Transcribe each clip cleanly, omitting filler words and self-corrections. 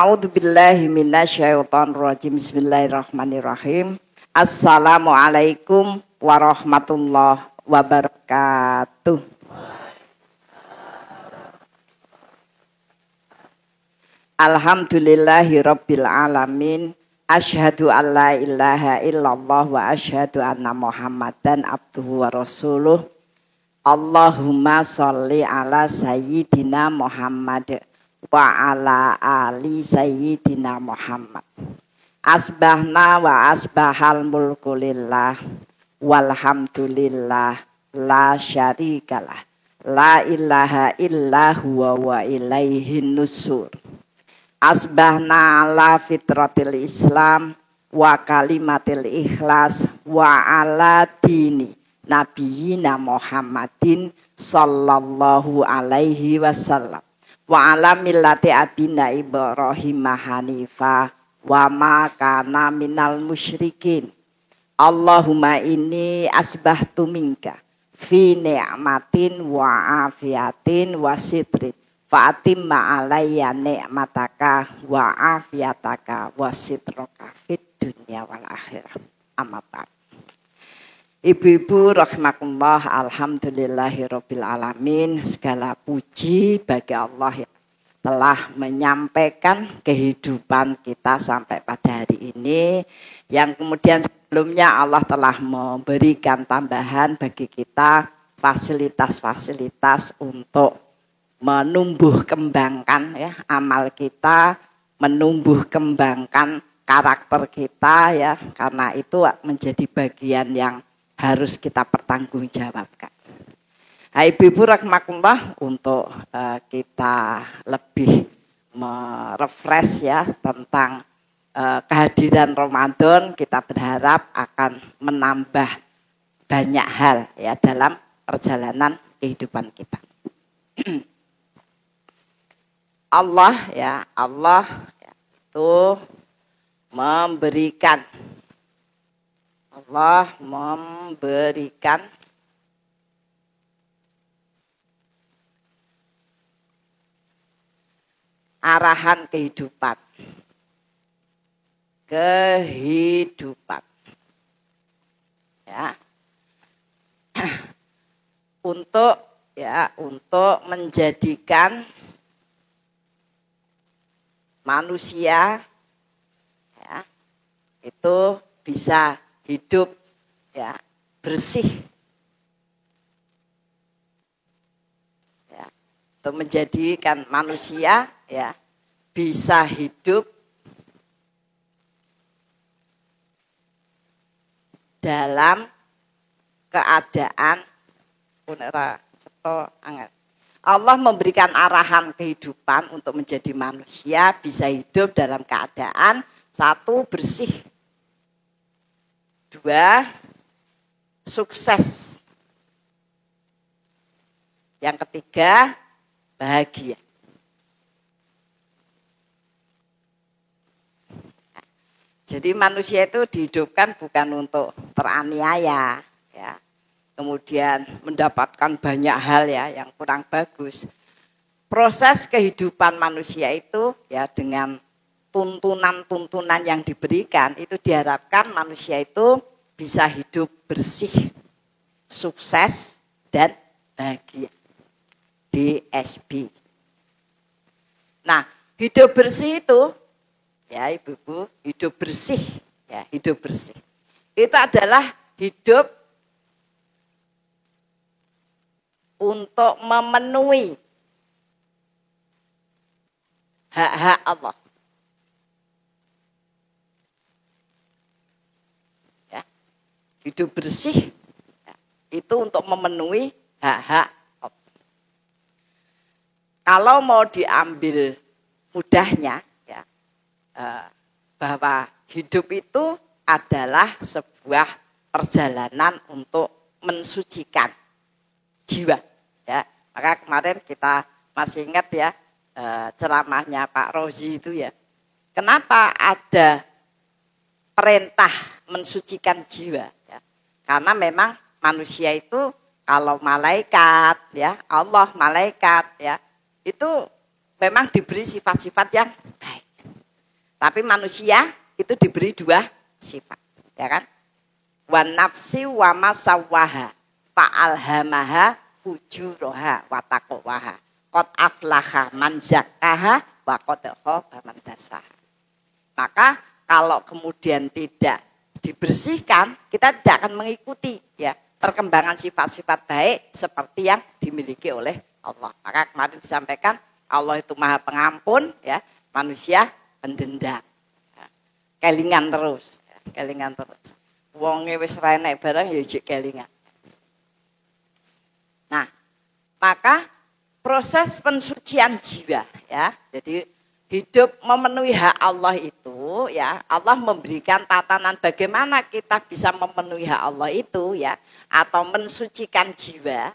A'udzubillahi minasyaitonirrajim. Bismillahirrahmanirrahim. Assalamualaikum warahmatullahi wabarakatuh. Alhamdulillahi rabbil alamin. Asyhadu an la ilaha illallah wa asyhadu anna Muhammadan abduhu wa rasuluh. Allahumma sholli ala sayyidina Muhammad wa ala ali sayyidina Muhammad. Asbahna wa asbahal mulku lillah walhamdulillah la syarikalah la ilaha illa huwa wa ilaihin nusur. Asbahna ala fitratil Islam wa kalimatil ikhlas wa ala dini nabiyina Muhammadin sallallahu alaihi wasallam wa ala millati abina Ibrahim hanifa wa ma kana minal musyrikin. Allahumma inni asbahtu minka fi ni'matin wa afiatin wa sitrin fa'atimma alayya ni'mataka wa afiyataka wa sitraka fid dunya wal akhirah. Amma ba'd. Ibu-ibu rahimakumullah, alhamdulillahirabbil alamin. Segala puji bagi Allah yang telah menyampaikan kehidupan kita sampai pada hari ini, yang kemudian sebelumnya Allah telah memberikan tambahan bagi kita fasilitas-fasilitas untuk menumbuh kembangkan ya amal kita, menumbuh kembangkan karakter kita ya, karena itu menjadi bagian yang harus kita pertanggungjawabkan. Ibu-ibu rahimakumullah, untuk kita lebih merefresh ya tentang kehadiran Ramadan, kita berharap akan menambah banyak hal ya dalam perjalanan kehidupan kita. Allah itu memberikan arahan kehidupan ya untuk menjadikan manusia ya itu bisa hidup ya bersih ya, untuk menjadikan manusia ya bisa hidup dalam keadaan Allah memberikan arahan kehidupan untuk menjadi manusia bisa hidup dalam keadaan satu, bersih, dua, sukses, yang ketiga, bahagia. Jadi manusia itu dihidupkan bukan untuk teraniaya ya, kemudian mendapatkan banyak hal ya yang kurang bagus. Proses kehidupan manusia itu ya dengan tuntunan-tuntunan yang diberikan itu diharapkan manusia itu bisa hidup bersih, sukses dan bahagia. DSB. Nah, hidup bersih itu ya ibu-ibu, hidup bersih ya, hidup bersih. Itu adalah hidup untuk memenuhi hak-hak Allah. Ya. Hidup bersih ya, itu untuk memenuhi hak-hak Allah. Kalau mau diambil mudahnya ya, bahwa hidup itu adalah sebuah perjalanan untuk mensucikan jiwa ya. Maka kemarin kita masih ingat ya ceramahnya Pak Rozi itu ya. Kenapa ada perintah mensucikan jiwa ya? Karena memang manusia itu kalau malaikat ya, Allah malaikat ya, itu memang diberi sifat-sifat yang baik. Tapi manusia itu diberi 2 sifat, ya kan? Wan nafsi wa masawwaha fa'alhamaha fujuraha wa taqwaha. Qad aflaha man zakkaha wa qad khaba man dasaha. Maka kalau kemudian tidak dibersihkan, kita tidak akan mengikuti ya perkembangan sifat-sifat baik seperti yang dimiliki oleh Allah. Maka kemarin disampaikan Allah itu Maha Pengampun, ya, manusia pendendam. Ya. Kelingan terus, ya, kelingan terus. Wonge wis ra enek barang ya ijik kelingan. Nah, maka proses pensucian jiwa, ya. Jadi hidup memenuhi hak Allah itu, ya, Allah memberikan tatanan bagaimana kita bisa memenuhi hak Allah itu, ya, atau mensucikan jiwa.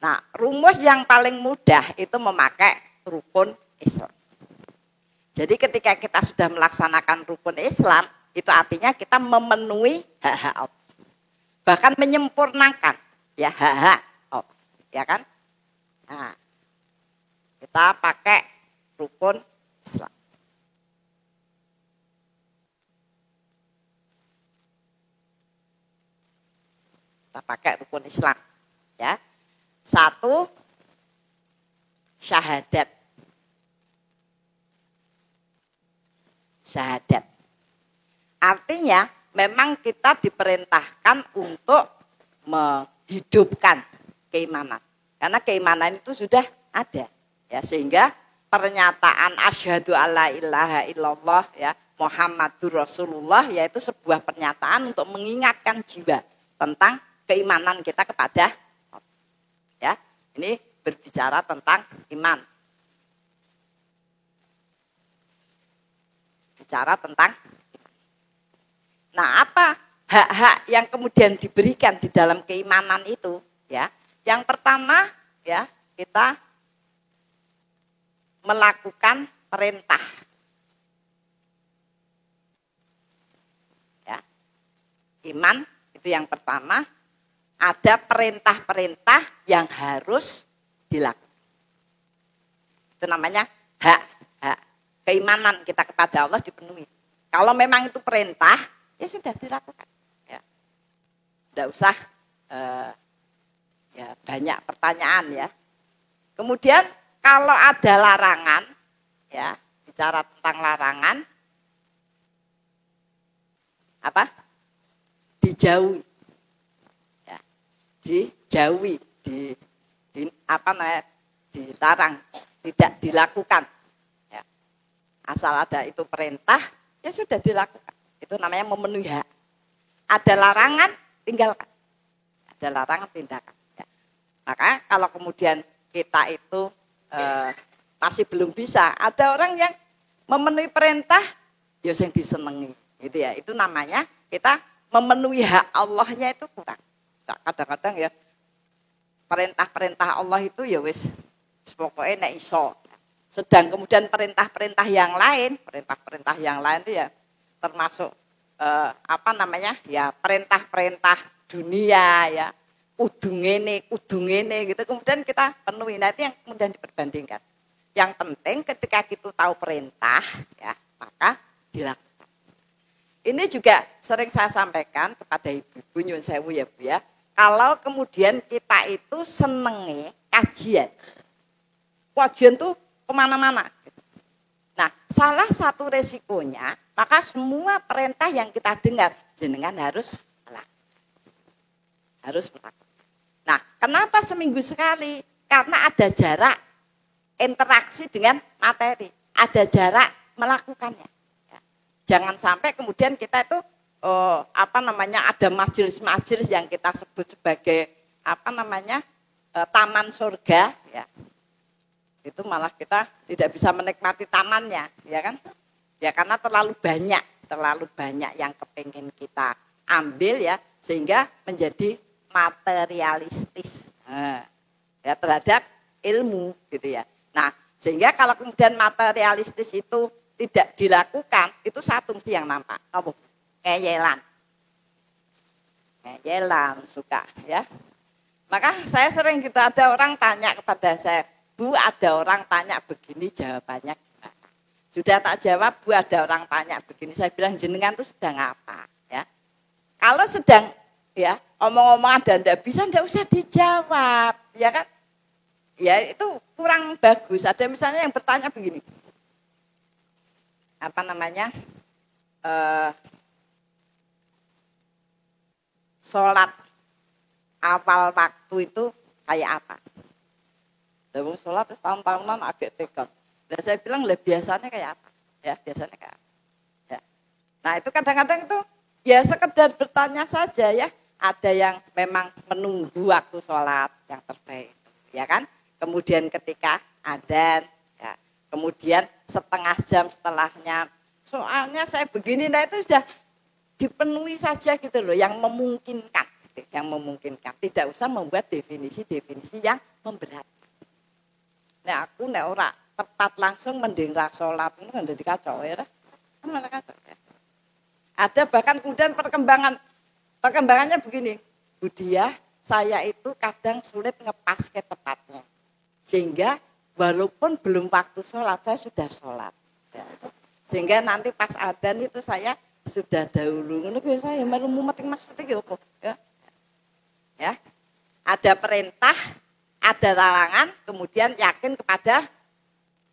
Nah, rumus yang paling mudah itu memakai rukun Islam. Jadi ketika kita sudah melaksanakan rukun Islam, itu artinya kita memenuhi hak-hak Allah. Bahkan menyempurnakan ya hak-hak Allah, ya kan? Nah, kita pakai rukun Islam. Kita pakai rukun Islam, ya. 1, syahadat. Syahadat. Artinya memang kita diperintahkan untuk menghidupkan keimanan. Karena keimanan itu sudah ada, ya, sehingga pernyataan asyhadu alla ilaha illallah, ya, Muhammadur Rasulullah, yaitu sebuah pernyataan untuk mengingatkan jiwa tentang keimanan kita kepada Allah. Ya, ini berbicara tentang iman. Bicara tentang iman. Nah, apa hak-hak yang kemudian diberikan di dalam keimanan itu, ya? Yang pertama, ya, kita melakukan perintah. Ya. Iman itu yang pertama, ada perintah-perintah yang harus dilakukan. Itu namanya hak keimanan kita kepada Allah dipenuhi. Kalau memang itu perintah, ya sudah dilakukan. Ya. Tidak usah ya banyak pertanyaan, ya. Kemudian kalau ada larangan, ya, bicara tentang larangan, apa? Dijauhi. Ya. Dijauhi, apa namanya? Dilarang, tidak dilakukan. Ya. Asal ada itu perintah, ya sudah dilakukan. Itu namanya memenuhi hak. Ada larangan, tinggalkan. Ada larangan, tindakan. Ya. Maka kalau kemudian kita itu masih belum bisa, ada orang yang memenuhi perintah, ya yang disenangi, gitu ya. Itu namanya kita memenuhi hak Allahnya itu kurang. Kadang-kadang ya perintah-perintah Allah itu ya wis pokoknya nek iso. Sedang kemudian perintah-perintah yang lain itu ya termasuk apa namanya? Ya perintah-perintah dunia, ya. Kudu ngene gitu. Kemudian kita penuhi. Nah, itu yang kemudian diperbandingkan. Yang penting ketika kita tahu perintah, ya, maka dilakukan. Ini juga sering saya sampaikan kepada ibu-ibu nyuwun sewu, ya Bu, ya. Kalau kemudian kita itu senenge kajian tuh kemana-mana. Nah, salah satu resikonya, maka semua perintah yang kita dengar, jenengan harus melakukan. Nah, kenapa seminggu sekali? Karena ada jarak interaksi dengan materi, ada jarak melakukannya. Ya. Jangan sampai kemudian kita itu ada majelis-majelis yang kita sebut sebagai taman surga, ya. Itu malah kita tidak bisa menikmati tamannya, ya kan? Ya karena terlalu banyak yang kepengen kita ambil, ya, sehingga menjadi materialistis, ya, terhadap ilmu, gitu ya. Nah, sehingga kalau kemudian materialistis itu tidak dilakukan, itu satu mesti yang nampak, ngeyelan suka, ya. Maka saya sering gitu, ada orang tanya kepada saya, Bu, ada orang tanya begini, jawabannya gimana? Sudah tak jawab, Bu, ada orang tanya begini. Saya bilang, jenengan itu sedang apa? Ya. Kalau sedang ya omong-omong dan tidak bisa, tidak usah dijawab, ya kan? Ya itu kurang bagus. Ada misalnya yang bertanya begini, apa namanya? Sholat awal waktu itu kayak apa? Lalu sholat tahun-tahunan agak tegang. Dan saya bilang, biasanya kayak apa? Ya, biasanya kayak apa? Ya. Nah itu kadang-kadang itu ya sekedar bertanya saja ya. Ada yang memang menunggu waktu sholat yang terbaik, ya kan? Kemudian ketika adzan, ya. Kemudian setengah jam setelahnya. Soalnya saya begini, nah itu sudah dipenuhi saja gitu loh, yang memungkinkan. Yang memungkinkan, tidak usah membuat definisi-definisi yang memberat. Nah aku nek ora tepat langsung mending ra salat itu kan jadi kacau ya. Malah kacau ya. Ada bahkan kemudian perkembangannya begini, Budiah, saya itu kadang sulit ngepas ke tepatnya. Sehingga walaupun belum waktu sholat, saya sudah sholat. Ya. Sehingga nanti pas adzan itu saya sudah dahulu. Ngono saya baru mumet maksudnya kok ya. Ya, ada perintah, ada larangan, kemudian yakin kepada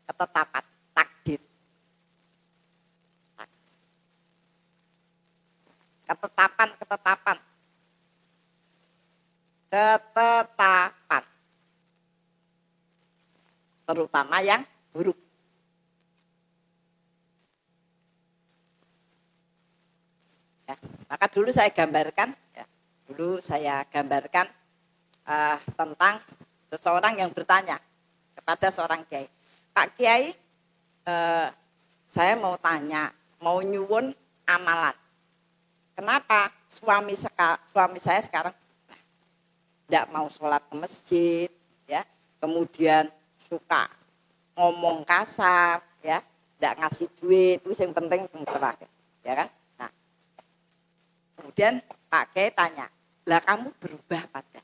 ketetapan, takdir. Ketetapan. Terutama yang buruk. Ya, maka dulu saya gambarkan, ya. Dulu saya gambarkan tentang seseorang yang bertanya kepada seorang kiai. Pak Kiai, saya mau tanya, mau nyuwun amalan. Kenapa suami saya sekarang tidak mau sholat ke masjid, ya, kemudian suka ngomong kasar, ya, tidak ngasih duit, itu yang penting terakhir, ya kan? Nah, kemudian Pak Kiai tanya, lah kamu berubah pada?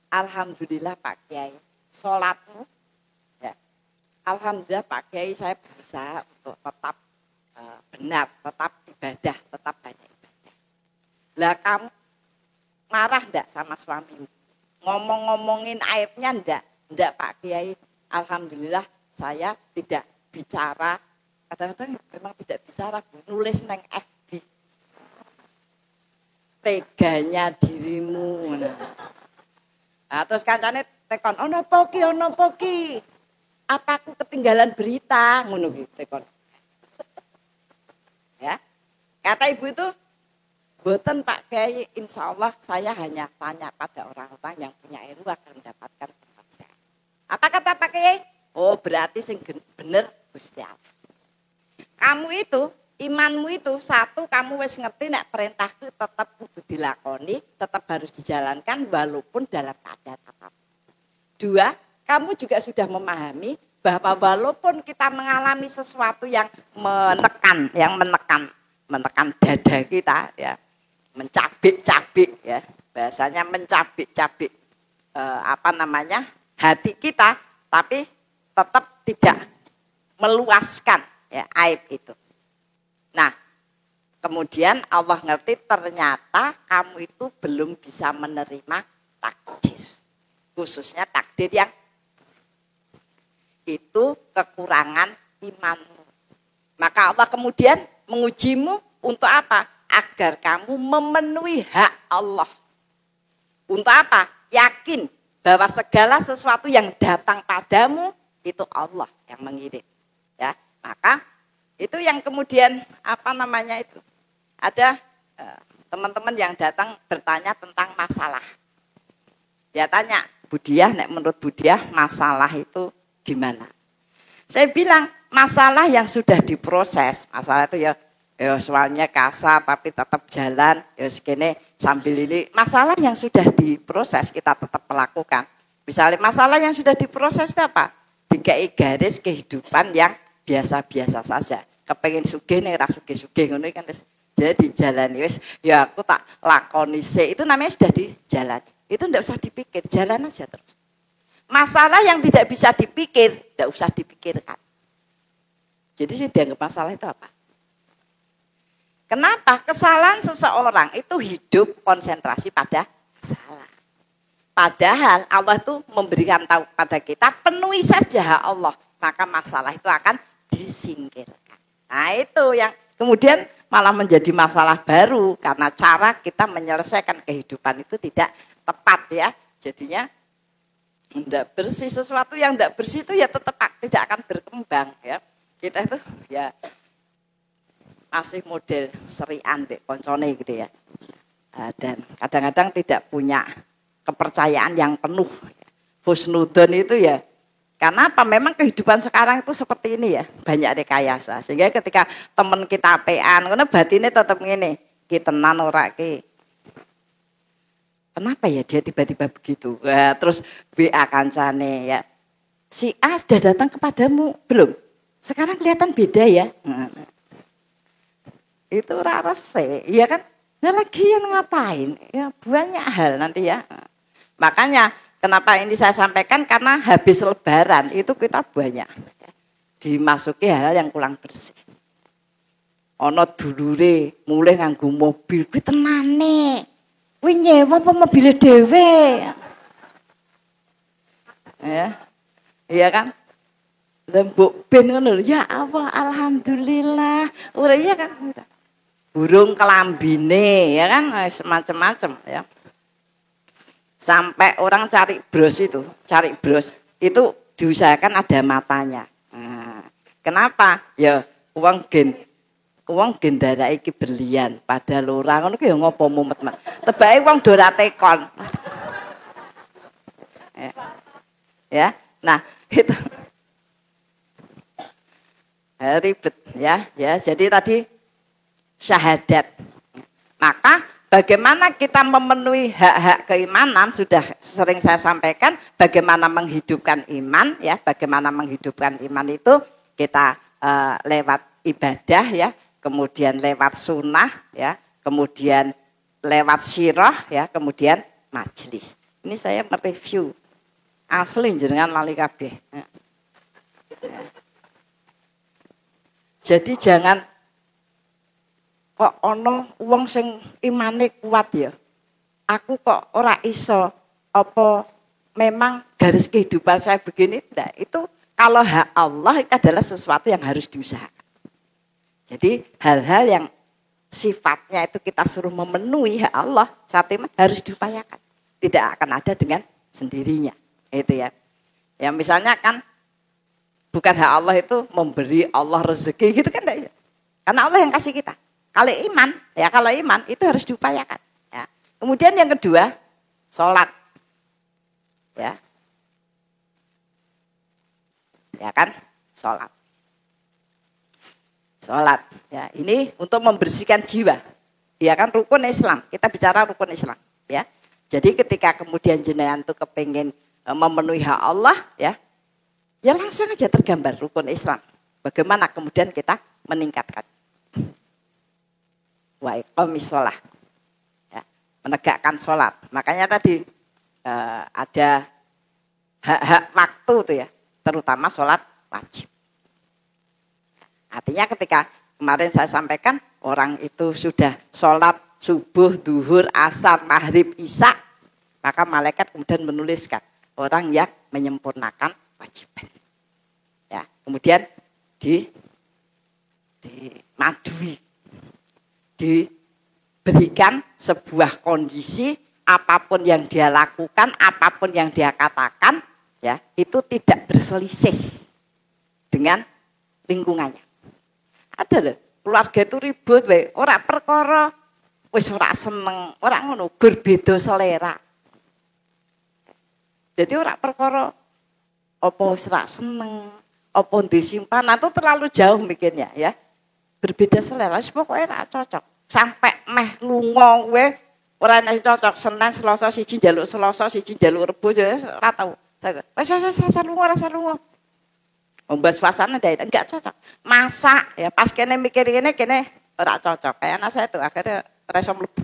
Alhamdulillah Pak Kiai, sholatmu, ya, alhamdulillah Pak Kiai saya berusaha untuk tetap benar, tetap ibadah, tetap banyak ibadah. Lah kamu marah enggak sama suamimu? Ngomong-ngomongin aibnya enggak? Enggak Pak Kiai, alhamdulillah saya tidak bicara, kadang-kadang memang tidak bicara, nulis neng FB. Teganya dirimu. Nah, terus kancane tekon, ono poki. Apa aku ketinggalan berita? Ngono ki tekon. Ya. Kata ibu itu, boten Pak Kiai, insya Allah saya hanya tanya pada orang-orang yang punya ilmu agar mendapatkan penasehat. Apa kata Pak Kiai? Oh, berarti sing bener Gusti Allah. Kamu itu, imanmu itu, satu, kamu wis ngerti nek perintahku tetap kudu dilakoni, tetap harus dijalankan walaupun dalam keadaan apapun. Dua, kamu juga sudah memahami bahwa walaupun kita mengalami sesuatu yang menekan dada kita, ya, mencabik-cabik, ya, bahasanya mencabik-cabik hati kita, tapi tetap tidak meluaskan, ya, aib itu. Nah, kemudian Allah ngerti ternyata kamu itu belum bisa menerima takdir. Khususnya takdir yang itu kekurangan imanmu. Maka Allah kemudian mengujimu untuk apa? Agar kamu memenuhi hak Allah. Untuk apa? Yakin bahwa segala sesuatu yang datang padamu itu Allah yang mengirim. Ya, maka itu yang kemudian itu? Ada teman-teman yang datang bertanya tentang masalah. Dia tanya, Budiah, menurut Budiah masalah itu gimana? Saya bilang masalah yang sudah diproses, masalah itu ya soalnya kasar tapi tetap jalan, ya segini sambil ini. Masalah yang sudah diproses kita tetap melakukan. Misalnya masalah yang sudah diproses itu apa? Dikai garis kehidupan yang biasa-biasa saja. Kepengen sugih nih ra sugih-sugih ngono kan Jadi dijalani wis ya aku tak lakoni sik itu namanya sudah dijalani. Itu enggak usah dipikir, jalan aja terus. Masalah yang tidak bisa dipikir, enggak usah dipikirkan. Jadi sih dianggap masalah itu apa? Kenapa? Kesalahan seseorang itu hidup konsentrasi pada salah. Padahal Allah itu memberikan tahu pada kita, penuhi saja hak Allah, maka masalah itu akan disingkirkan. Nah itu yang kemudian malah menjadi masalah baru karena cara kita menyelesaikan kehidupan itu tidak tepat ya. Jadinya tidak bersih, sesuatu yang tidak bersih itu ya tetap tidak akan berkembang ya. Kita itu ya masih model serian mbek koncone gitu ya. Dan kadang-kadang tidak punya kepercayaan yang penuh. Husnudon itu ya karena apa? Memang kehidupan sekarang itu seperti ini ya, banyak rekayasa. Sehingga ketika teman kita apean, karena batinnya tetap ngene, ki tenan ora ki. Kenapa ya dia tiba-tiba begitu? Terus WA kancane ya. Si A sudah datang kepadamu belum? Sekarang kelihatan beda ya. Itu rarese, iya kan? Nah lagian ngapain? Ya banyak hal nanti ya. Makanya kenapa ini saya sampaikan karena habis lebaran itu kita banyak ya, dimasuki hal yang kurang bersih. Ono dulure mulai nganggo mobil, kuwi tenane. Kuwi nyewa apa mobil dhewe? Ya. Iya kan? Lembuk ben ngono ya Allah alhamdulillah. Ora iya kan? Burung kelambine ya kan semacam-macam ya. Sampai orang cari bros itu diusahakan ada matanya. Nah, kenapa? Ya uang gen darah iki berlian pada lora ngono ki ya ngopo mumet. Tebake wong do ora tekon. Ya. Nah, itu ribet ya. Jadi tadi syahadat. Maka bagaimana kita memenuhi hak-hak keimanan sudah sering saya sampaikan. Bagaimana menghidupkan iman ya. Bagaimana menghidupkan iman itu kita lewat ibadah ya. Kemudian lewat sunnah ya. Kemudian lewat sirah ya. Kemudian majelis. Ini saya mereview. Asli jenengan lali kabeh. Ya. Jadi jangan kok ono wong sing imane kuat ya. Aku kok ora iso apa memang garis kehidupan saya begini enggak. Itu kalau hak Allah itu adalah sesuatu yang harus diusahakan. Jadi hal-hal yang sifatnya itu kita suruh memenuhi hak Allah saat ini harus diupayakan. Tidak akan ada dengan sendirinya. Itu ya. Ya misalnya kan bukan hak Allah itu memberi Allah rezeki gitu kan enggak ya. Karena Allah yang kasih kita. Kalau iman itu harus diupayakan. Ya. Kemudian yang kedua, sholat. Ya kan, sholat. Ya, ini untuk membersihkan jiwa. Ya kan, rukun Islam. Kita bicara rukun Islam. Ya, jadi ketika kemudian jenengan itu kepingin memenuhi hak Allah, ya langsung aja tergambar rukun Islam. Bagaimana kemudian kita meningkatkan. Wa iqamis shalah. Ya, menegakkan sholat. Makanya tadi ada hak-hak waktu itu ya, terutama sholat wajib. Artinya ketika kemarin saya sampaikan orang itu sudah sholat subuh, duhur, asar, maghrib, isya, maka malaikat kemudian menuliskan orang yang menyempurnakan wajiban. Ya, kemudian dimadui. Diberikan sebuah kondisi apapun yang dia lakukan, apapun yang dia katakan, ya itu tidak berselisih dengan lingkungannya. Ada loh, keluarga itu ribut, ora perkara, wis ora seneng, ora ngono, berbeda selera. Jadi ora perkara, apa wis ora seneng, apa disimpan, itu terlalu jauh mikirnya, ya. Berbeda selera, pokoknya ora cocok. Sampai meh lunga kowe ora nek cocok Senin Selasa siji njaluk Selasa siji njaluk Rebo ora tau. Wis rasa lunga. Membahas suasana enggak cocok. Masak ya pas kene mikir kene ora cocok. Kayak anak saya tuh akhirnya resom mlebu.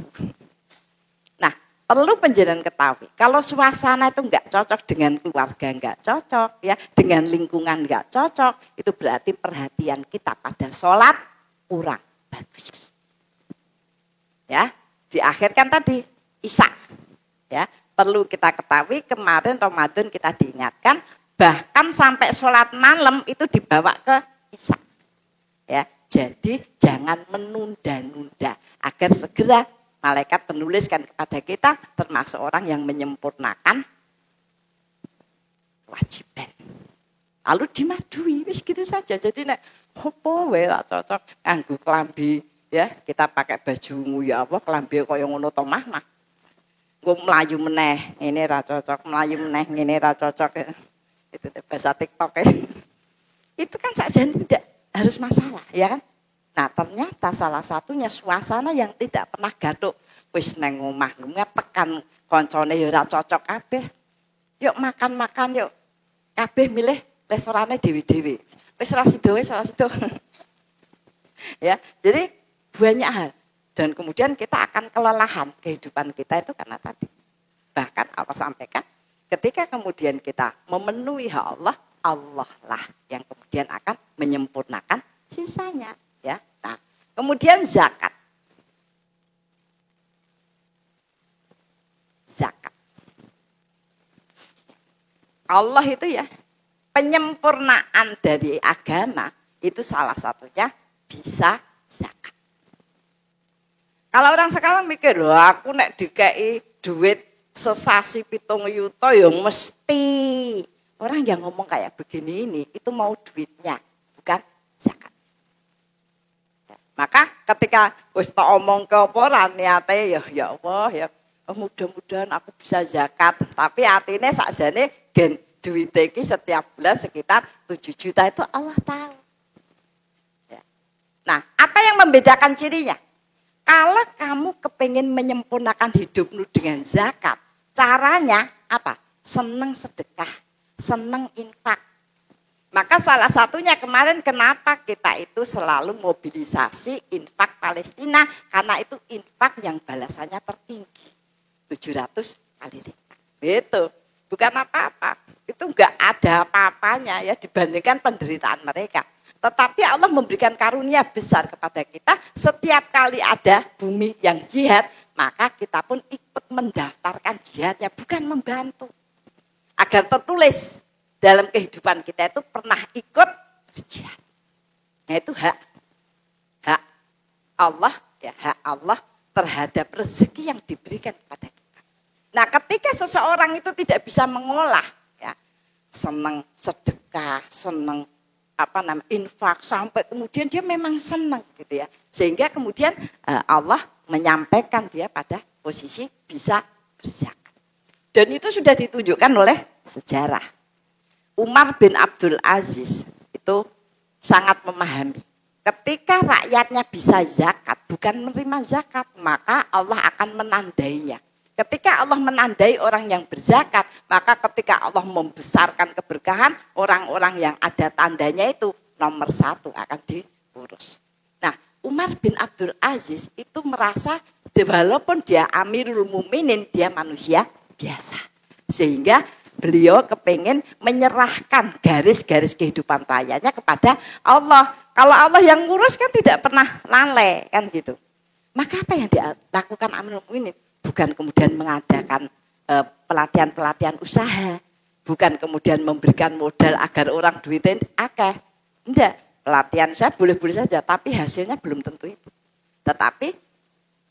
Nah, perlu penjelasan ketahui. Kalau suasana itu enggak cocok dengan keluarga, enggak cocok ya, dengan lingkungan enggak cocok, itu berarti perhatian kita pada sholat kurang bagus. Ya, di akhir kan tadi Isya. Ya, perlu kita ketahui kemarin Ramadan kita diingatkan bahkan sampai sholat malam itu dibawa ke Isya. Ya, jadi jangan menunda-nunda agar segera malaikat menuliskan kepada kita termasuk orang yang menyempurnakan kewajiban. Lalu dimadui, wis gitu saja. Jadi nek opo wae ra cocok nganggo klambi ya, kita pakai baju nguyu apa klambi kaya ngono to mah. Nggo mlayu meneh, ngene ra cocok, mlayu meneh ngene ra cocok. Itu bahasa TikTok ya. Itu kan sakjane tidak harus masalah, ya kan? Nah, ternyata salah satunya suasana yang tidak pernah gathuk. Wis nang omah tekan koncone ya ora cocok kabeh. Yuk makan-makan yuk. Kabeh milih restorane dewe-dewe. Wis ora sida, wis ora sida. Ya, jadi banyak hal dan kemudian kita akan kelelahan kehidupan kita itu karena tadi. Bahkan Allah sampaikan ketika kemudian kita memenuhi hak Allah, Allah lah yang kemudian akan menyempurnakan sisanya, ya. Nah, kemudian zakat. Zakat. Allah itu ya, penyempurnaan dari agama itu salah satunya bisa zakat. Kalau orang sekarang mikir, loh aku nek dikei duit sesasi 7 yuta ya mesti. Orang yang ngomong kayak begini ini itu mau duitnya, bukan zakat. Maka ketika wis tak omong ke apa niate ya Allah ya mudah-mudahan aku bisa zakat. Tapi artinya sakjane gen duit iki setiap bulan sekitar 7 juta itu Allah tahu. Ya. Nah, apa yang membedakan cirinya? Kalau kamu kepingin menyempurnakan hidupmu dengan zakat, caranya apa? Seneng sedekah. Seneng infak. Maka salah satunya kemarin kenapa kita itu selalu mobilisasi infak Palestina. Karena itu infak yang balasannya tertinggi. 700 kali lipat. Itu bukan apa-apa. Itu enggak ada apa-apanya ya dibandingkan penderitaan mereka. Tetapi Allah memberikan karunia besar kepada kita. Setiap kali ada bumi yang jihad, maka kita pun ikut mendaftarkan jihadnya. Bukan membantu. Agar tertulis dalam kehidupan kita itu pernah ikut jihad. Nah itu hak Allah, ya hak Allah terhadap rezeki yang diberikan kepada kita. Nah ketika seseorang itu tidak bisa mengolah, ya senang sedekah, senang infak sampai kemudian dia memang senang gitu ya. Sehingga kemudian Allah menyampaikan dia pada posisi bisa berzakat. Dan itu sudah ditunjukkan oleh sejarah. Umar bin Abdul Aziz itu sangat memahami. Ketika rakyatnya bisa zakat, bukan menerima zakat, maka Allah akan menandainya. Ketika Allah menandai orang yang berzakat, maka ketika Allah membesarkan keberkahan, orang-orang yang ada tandanya itu nomor 1 akan diurus. Nah, Umar bin Abdul Aziz itu merasa walaupun dia Amirul Mukminin, dia manusia biasa. Sehingga beliau kepengen menyerahkan garis-garis kehidupan rakyatnya kepada Allah. Kalau Allah yang ngurus kan tidak pernah lalai kan gitu. Maka apa yang dilakukan Amirul Mukminin? Bukan kemudian mengadakan pelatihan-pelatihan usaha. Bukan kemudian memberikan modal agar orang duitnya akeh. Enggak, pelatihan usaha boleh-boleh saja. Tapi hasilnya belum tentu itu. Tetapi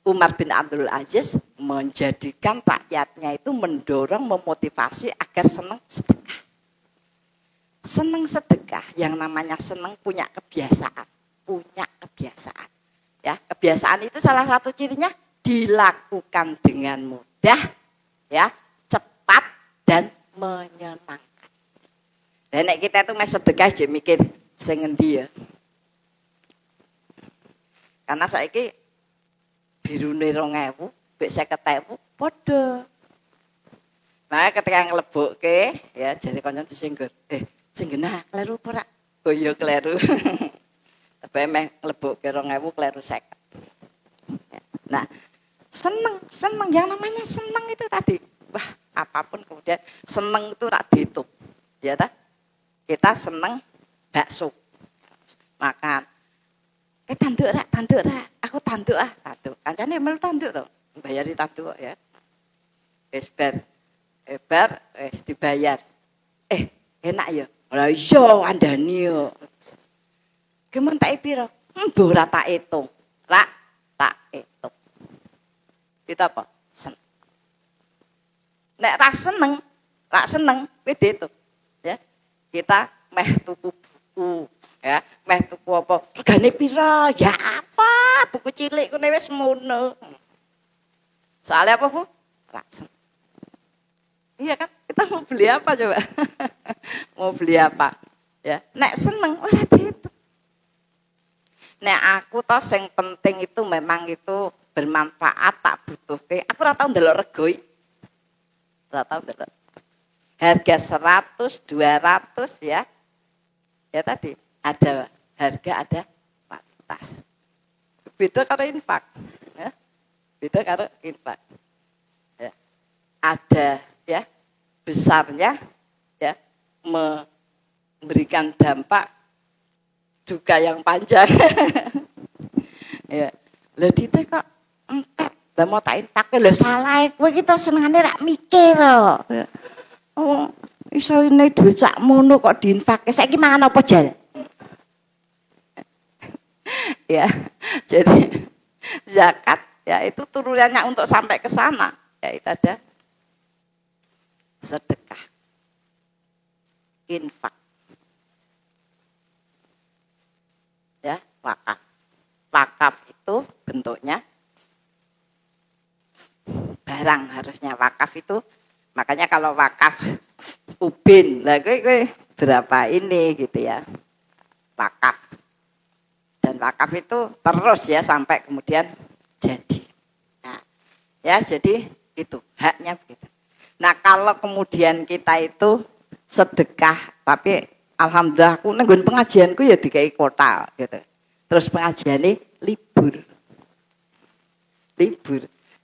Umar bin Abdul Aziz menjadikan rakyatnya itu mendorong, memotivasi agar senang sedekah. Senang sedekah, yang namanya senang punya kebiasaan. Ya, kebiasaan itu salah satu cirinya dilakukan dengan mudah, ya, cepat dan menyenangkan. Dan kita itu mes sedekah aja mikir sing ngendi ya. Karena saiki birune 2.000, mbek 50.000 padha. Nah, ketika nglebokke ya jare kancan disinggur. Sing genah kleru apa ora? Oh iya kleru. Tapi meh nglebukke 2000 kleru 50. Nah, seneng yang namanya seneng itu tadi. Wah, apapun kemudian seneng itu rak dihitung. Ya ta? Kita seneng bakso. Makan. Tanduk rak. Aku tanduk. Kancane melu tanduk to. Bayari tanduk ya. Wis bar wis dibayar. Enak ya. Lah iya kandhani yo. Ki men tak pira? Mbah ora tak hitung. Rak tak hitung. Kita apa? Seneng. Nek rak seneng kuwi dihitung. Ya. Kita meh tuku buku, ya, meh tuku apa? Regane pira? Ya apa? Buku cilik kene wis mono. Soalnya apa, Bu? Rak seneng. Iya kan? Kita mau beli apa coba? Mau beli apa? Ya, nek seneng ora dihitung. Nek aku toh sing penting itu memang itu bermanfaat tak butuhke. Aku ora tau ndelok regoi. Ora tau ndelok. Harga 100, 200 ya. Ya tadi ada harga, ada kualitas. Beda karo infak. Ya. Beda karo infak. Ya. Ada ya besarnya ya memberikan dampak juga yang panjang. Ya. Lah dite kok entek. Lah mau tak infake lho salah kowe iki to senengane rak mikir kok. Ya. Oh, iso ini duit sak mono kok diinfake. Saiki mangan apa jal? Ya. Jadi zakat ya itu turunannya untuk sampai ke sana. Ya itu ada sedekah. Infak. Ya, wakaf. Wakaf itu bentuknya barang harusnya. Wakaf itu makanya kalau wakaf ubin, lah gue berapa ini gitu ya. Wakaf. Dan wakaf itu terus ya sampai kemudian jadi. Nah, ya jadi itu haknya begitu. Nah, kalau kemudian kita itu sedekah, tapi alhamdulillah aku nenggon pengajianku ya dikai kota gitu. Terus pengajiannya libur.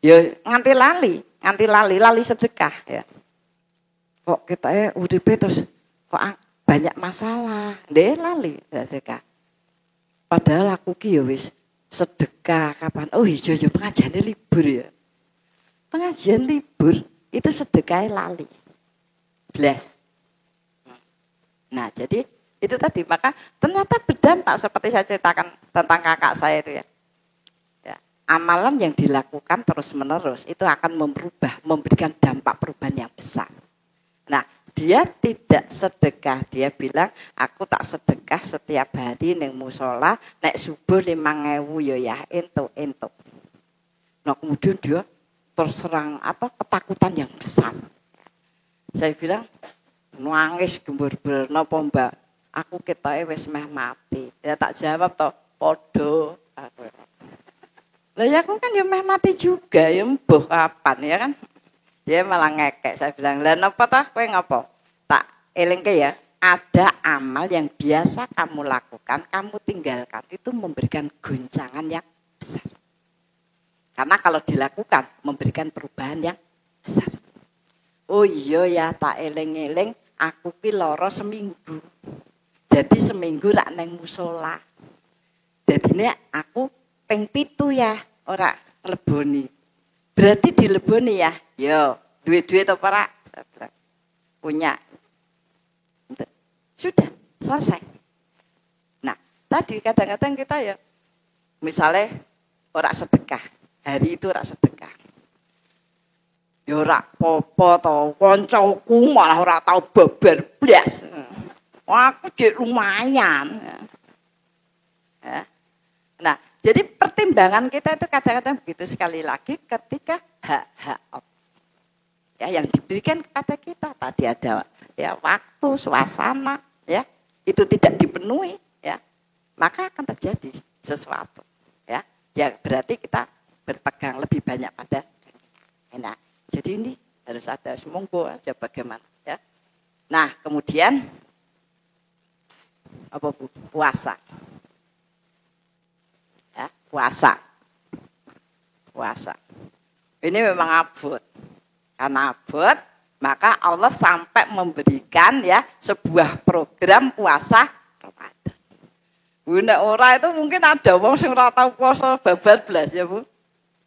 Ya nganti lali sedekah ya. Kok kita UDP terus kok banyak masalah, deh lali sedekah. Padahal aku ki ya wis sedekah kapan? Oh iya pengajiannya libur ya. Pengajian libur itu sedekah lali. Blas. Nah, jadi itu tadi maka ternyata berdampak seperti saya ceritakan tentang kakak saya itu ya. Amalan yang dilakukan terus-menerus itu akan memberikan dampak perubahan yang besar. Nah, dia tidak sedekah, dia bilang aku tak sedekah setiap hari ning musala, nek subuh 5.000 ya entuk. Nah, kemudian dia terserang ketakutan yang besar. Saya bilang nangis gembur-gembur napa Mbak? Aku ketoke wis meh mati. Ya tak jawab to, padha aku. Lah ya aku kan ya meh mati juga, ya mbuh kapan ya kan. Dia malah ngekek, saya bilang, lah napa tah kowe ngapa? Tak elingke ya, ada amal yang biasa kamu lakukan, kamu tinggalkan, itu memberikan goncangan yang besar. Karena kalau dilakukan, memberikan perubahan yang besar. Oh iya ya, tak eling-eling, aku ki lara seminggu. Jadi seminggu rak neng musola. Jadi ini aku ping 7 ya, ora ngleboni. Berarti dileboni ya. Yo, duit-duit apa ora? Saya bilang, punya. Sudah, selesai. Nah, tadi kadang-kadang kita ya, misalnya ora sedekah. Hari itu ora sedekah. Ya ora apa-apa to, kancaku malah ora tau babar blas. Aku jek lumayan. Ya. Nah, jadi pertimbangan kita itu kadang-kadang begitu sekali lagi ketika hak-hak ya yang diberikan kepada kita tadi ada ya waktu, suasana, ya itu tidak dipenuhi, ya maka akan terjadi sesuatu, ya berarti kita berpegang lebih banyak pada. Nah, jadi ini harus ada semonggo aja bagaimana, ya. Nah, kemudian apa Bu? Puasa. puasa. Puasa. Ini memang abot. Karena abot, maka Allah sampai memberikan ya sebuah program puasa Ramadan. Bu, nek ora itu mungkin ada wong sing ora tau puasa bablas ya, Bu.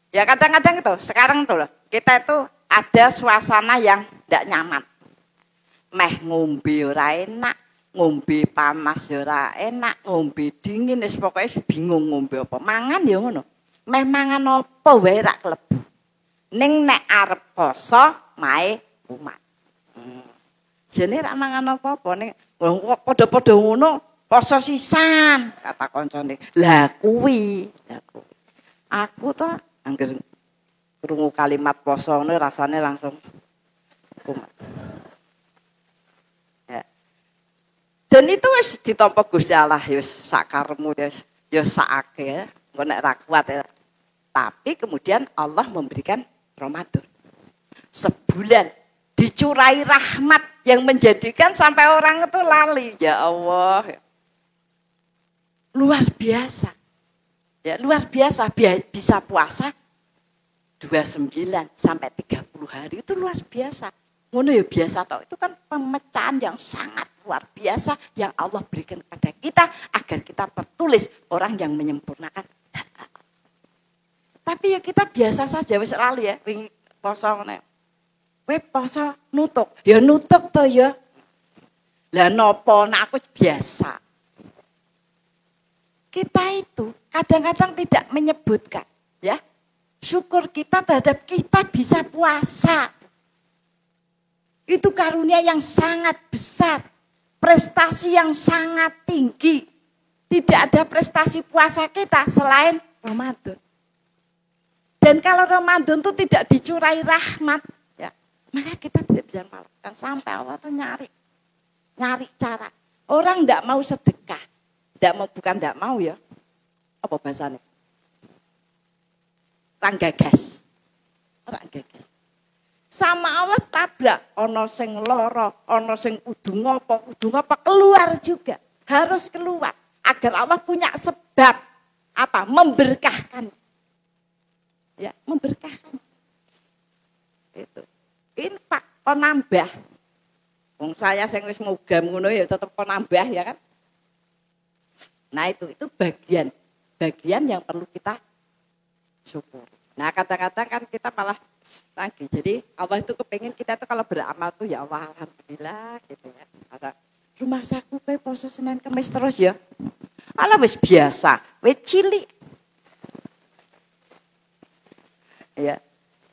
Ya kadang-kadang itu, sekarang tuh loh, kita itu ada suasana yang tidak nyaman. Meh ngombe ora enak, ngombe panas ora enak, ngombe dingin, wis pokoke bingung ngombe apa. Mangan ya ngono. Meh mangan apa wae ra klebu. Ning nek arep poso mae umat. Jene ra mangan apa-apa ning padha-padha ngono poso sisan kata koncone. Lah kuwi. Aku to angger krungu kalimat poso ngono rasane langsung kumat. Dan itu wis ditampa Gusti Allah ya sakarmu ya sakake ya. Engko nek ra kuat ya. Tapi kemudian Allah memberikan Ramadan. Sebulan dicurai rahmat yang menjadikan sampai orang itu lali. Ya Allah. Luar biasa. Ya, luar biasa bisa puasa 29 sampai 30 hari itu luar biasa. Ngono ya biasa toh. Itu kan pemecahan yang sangat luar biasa yang Allah berikan kepada kita agar kita tertulis orang yang menyempurnakan. Tapi ya kita biasa saja wis lali ya wingi poso ngene. Kowe poso nutuk. Ya nutuk to ya. Lah napa nek aku biasa. Kita itu kadang-kadang tidak menyebutkan ya. Syukur kita terhadap kita bisa puasa. Itu karunia yang sangat besar. Prestasi yang sangat tinggi. Tidak ada prestasi puasa kita selain Ramadan. Dan kalau Ramadan itu tidak dicurai rahmat, ya, maka kita tidak bisa melakukan sampai Allah itu nyari cara. Orang tidak mau sedekah, bukan tidak mau ya, apa bahasanya? Orang gagas. Sama Allah tabrak, ono sing loro, ono sing kudu ngopo keluar juga, harus keluar agar Allah punya sebab apa? Memberkahkan. Ya, memberkahkan. Itu. Infak kon nambah. Wong saya sing wis mogam ngono ya tetep kon nambah ya kan. Nah, itu bagian yang perlu kita syukur. Nah, kadang-kadang kan kita malah tagih. Jadi Allah itu kepengin kita tuh kalau beramal tuh ya Allah alhamdulillah gitu ya. Masa rumah saku kayak poso Senin Kamis terus ya. Alah wis biasa, wis cilik. Ya,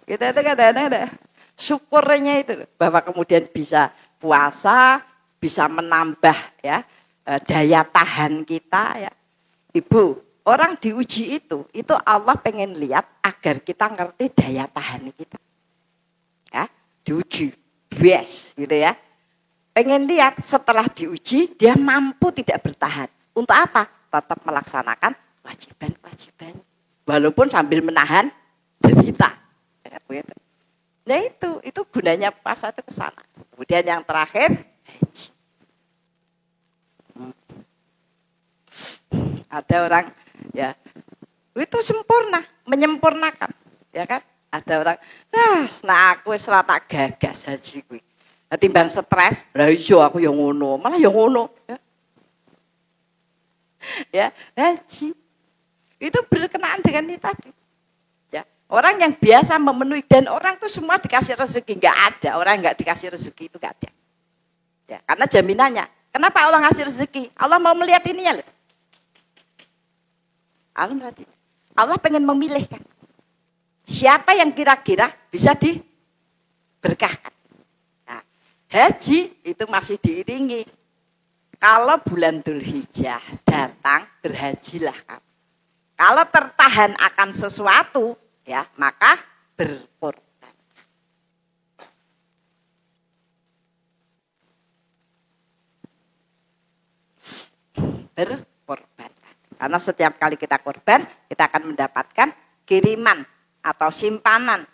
kita itu kadang-kadang ada syukurnya itu bahwa kemudian bisa puasa, bisa menambah ya daya tahan kita ya. Ibu, orang diuji itu Allah pengen lihat agar kita ngerti daya tahan kita. Ya, diuji, yes, gitu ya. Pengen lihat setelah diuji dia mampu tidak bertahan. Untuk apa? Tetap melaksanakan kewajiban. Walaupun sambil menahan derita. Nah itu gunanya puasa itu ke sana. Kemudian yang terakhir haji. Ada orang ya itu sempurna, menyempurnakan, ya kan? Ada orang, nah aku wis ora tak gagas haji kuwi. Timbang stres, lah iya aku yang ngono, malah yang ngono, ya. Ya, haji. Itu berkenaan dengan ini tadi. Orang yang biasa memenuhi dan orang tuh semua dikasih rezeki, nggak ada orang nggak dikasih rezeki itu nggak ada. Ya, karena jaminannya. Kenapa Allah ngasih rezeki? Allah mau melihat ini ya. Allah pengen memilihkan siapa yang kira-kira bisa diberkahkan. Nah, haji itu masih diiringi. Kalau bulan Dzulhijjah datang berhajilah kamu. Kalau tertahan akan sesuatu ya, maka berkorban. Berkorban. Karena setiap kali kita korban, kita akan mendapatkan kiriman atau simpanan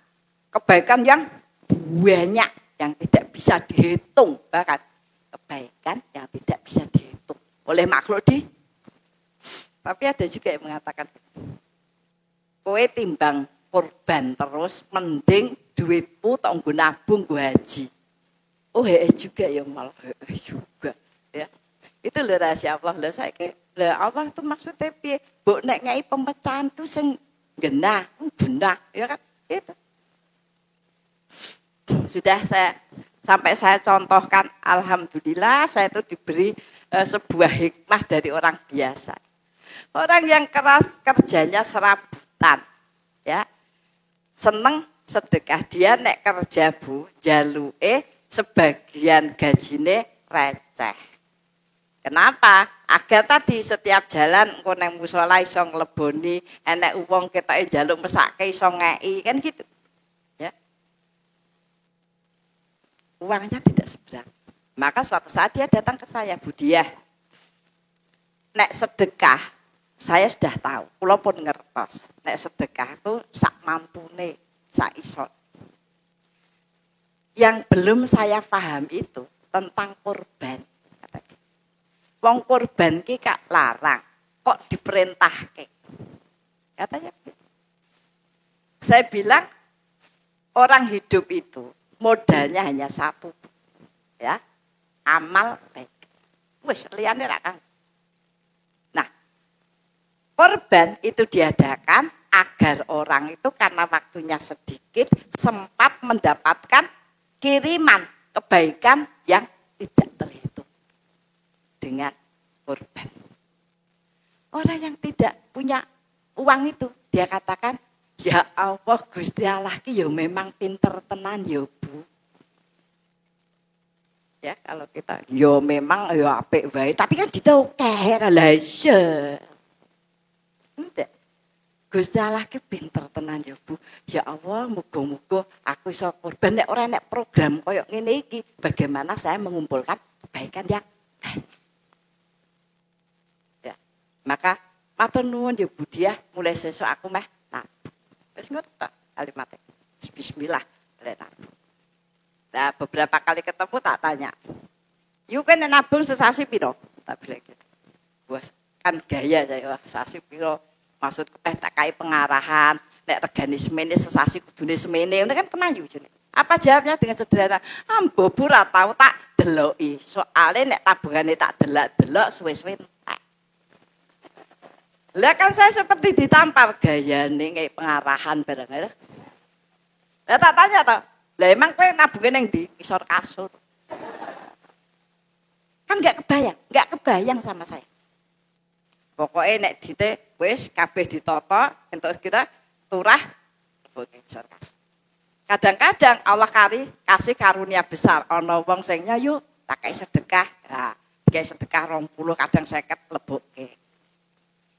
kebaikan yang banyak yang tidak bisa dihitung, bahkan kebaikan yang tidak bisa dihitung oleh makhluk Tapi ada juga yang mengatakan kowe timbang korban terus mending duitmu tok nggo nabung nggo haji. Oh juga ya malah juga ya. Itu lho rahasia Allah. Lha saiki Allah itu maksudnya piye? Mbok nek ngei pemecahan tuh sing genah ya kan? Itu. Sudah sampai saya contohkan, alhamdulillah saya itu diberi sebuah hikmah dari orang biasa. Orang yang keras kerjanya serabutan, ya, seneng sedekah, dia nek kerja Bu, jaluke sebagian gajine receh. Kenapa? Agar tadi setiap jalan engko nang musala iso ngleboni, enek wong ketoke njaluk mesake iso ngeki, kan gitu. Ya. Uangnya tidak seberapa. Maka suatu saat dia datang ke saya, Bu Diah, nek sedekah, saya sudah tahu, kula pun ngertos. Nek sedekah itu sak mampune, sak iso. Yang belum saya paham itu tentang korban. Kata dia. Wong korban ki kak larang, kok diperintahke. Katanya begitu. Saya bilang, orang hidup itu modalnya hanya satu. Ya, amal baik. Wis liyane ra kang. Nah, korban itu diadakan agar orang itu karena waktunya sedikit sempat mendapatkan kiriman kebaikan yang tidak terhitung dengan korban. Orang yang tidak punya uang itu dia katakan, ya Allah Gusti Allah ki ya memang pinter tenan ya Bu. Ya kalau kita yo memang yo apik wae tapi kan ditokeh lah iya. Enggak. Gusti Allah ki pinter tenan ya Bu. Ya Allah muga-muga aku iso korban nek ora nek program koyo ngene iki bagaimana saya mengumpulkan kebaikan yang banyak. Ya. Maka matur nuwun ya Bu Diah mulai sesuk aku meh nabung. Wis ngerti tak kalimatnya. Bismillah mulai nabung. Nah, beberapa kali ketemu tak tanya, "Yu kan nabung sesasi piro?" Tak bilang gitu. Bos, kan gaya saya, wah sesasi piro? Maksud tak kai pengarahan, nek regane semene sesasi kudune semene, ngono kan kemayu jenenge. Apa jawabnya dengan sederhana? Mbobu ra tau tak deloki. Soale nek tabungane tak delok-delok suwe-suwe entek. Lah kan saya seperti ditampar gayane kayak pengarahan bareng. Lah tak tanya toh, lah emang kowe nabunge ning ndi? Isor kasur. Kan enggak kebayang sama saya. Pokoknya nek dite wis kabeh ditata, entuk kita turah oke isor kasur. Kadang-kadang Allah kasih karunia besar, ana wong sing nyayu tak kei sedekah. Nah, kei sedekah 20 kadang 50 lebokke.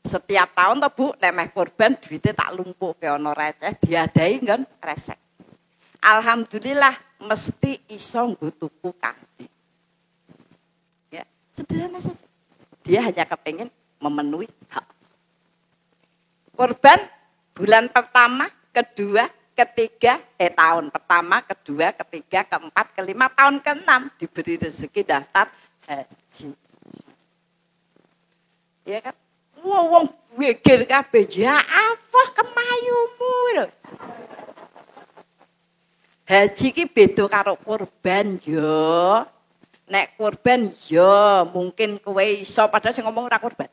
Setiap tahun to Bu, nek meh korban duite tak lumpuhke ana receh diadai nggon kresek. Alhamdulillah mesti iso nggo tuku kambing. Ya, sederhana saja. Dia hanya kepengin memenuhi hak. Korban bulan pertama, kedua, ketiga, tahun pertama, kedua, ketiga, keempat, kelima, tahun keenam diberi rezeki daftar haji. Ya kan? Wong wegel kabeh ya apa kemayumu lho. Haji ki beda karo kurban yo. Nek kurban yo mungkin kowe iso padahal sing ngomong ora kurban.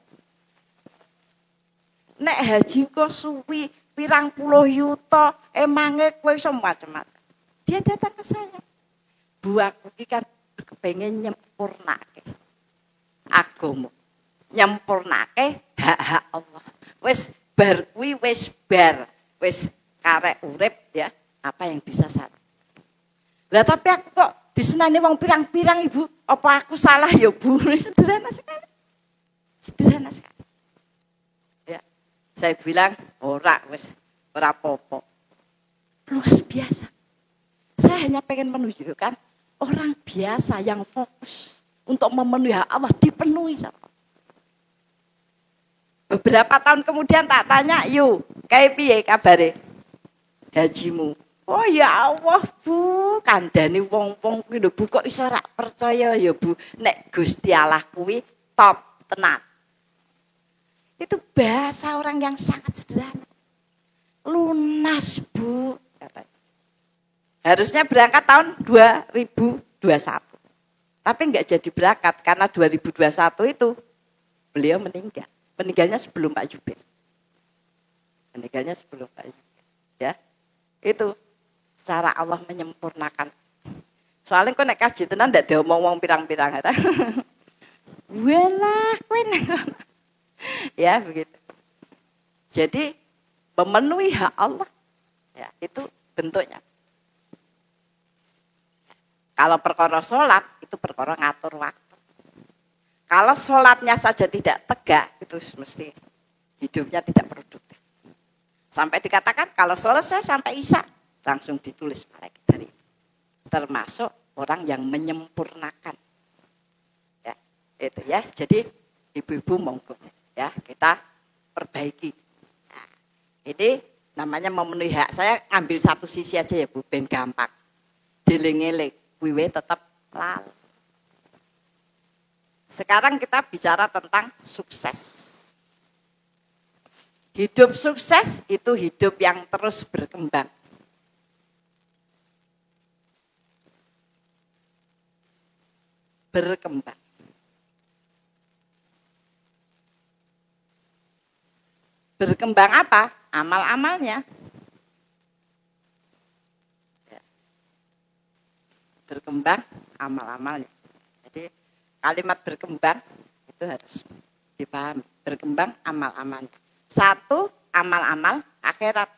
Nek haji kok suwi pirang puluh yuta emange kowe iso macam-macam. Dia datang ke saya. Bu aku ki kan kepengin nyempurnake agama. Nyempurnake hak-hak Allah. Wis bar kuwi wis bar. Wis karek urip ya. Apa yang bisa saya? Lah tapi aku kok disenani wong pirang-pirang Ibu, apa aku salah ya Bu? Sederhana sekali. Sederhana sekali. Ya. Saya bilang, ora wis ora apa-apa. Luar biasa. Saya hanya pengen menunjukkan orang biasa yang fokus untuk memenuhi hak Allah dipenuhi sama Allah. Beberapa tahun kemudian tak tanya, "Yu, kayak piye kabare? Hajimu?" Oh ya Allah Bu, kandhane wong-wong kuwi lho Bu kok iso ra percaya ya Bu, nek Gusti Allah kuwi top tenan. Itu bahasa orang yang sangat sederhana. lunas Bu, katanya. Harusnya berangkat tahun 2021. Tapi enggak jadi berangkat karena 2021 itu beliau meninggal. Meninggalnya sebelum Pak Jubir. Meninggalnya sebelum Pak Jubir. Ya. Itu cara Allah menyempurnakan. Soalnya kok nek kaji tenan ndak diomong-omong pirang-pirang ta. Walah, kowe ya begitu. Jadi memenuhi hak Allah ya, itu bentuknya. Kalau perkara sholat itu perkara ngatur waktu. Kalau sholatnya saja tidak tegak itu mesti hidupnya tidak produktif. Sampai dikatakan kalau selesai sampai isya langsung ditulis malaikat dari termasuk orang yang menyempurnakan. Ya, itu ya. Jadi ibu-ibu monggo ya kita perbaiki. Nah, ini namanya memenuhi hak. Saya ambil satu sisi aja ya Bu, ben gampang. Dieling-eling, wiwe tetap lal. Sekarang kita bicara tentang sukses. Hidup sukses itu hidup yang terus berkembang. Berkembang. Berkembang apa? Amal-amalnya. Berkembang amal-amalnya. Jadi kalimat berkembang itu harus dipahami. Berkembang amal-amalnya. Satu, amal-amal akhirat.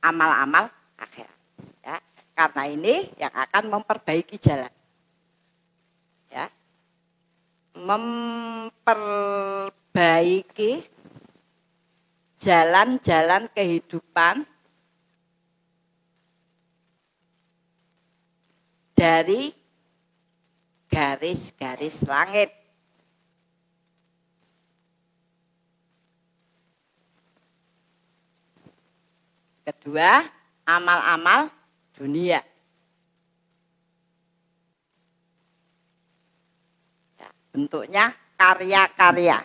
Amal-amal akhirat. Ya, karena ini yang akan memperbaiki jalan. Ya. Memperbaiki jalan-jalan kehidupan dari garis-garis langit. Kedua, amal-amal dunia. Ya, bentuknya karya-karya.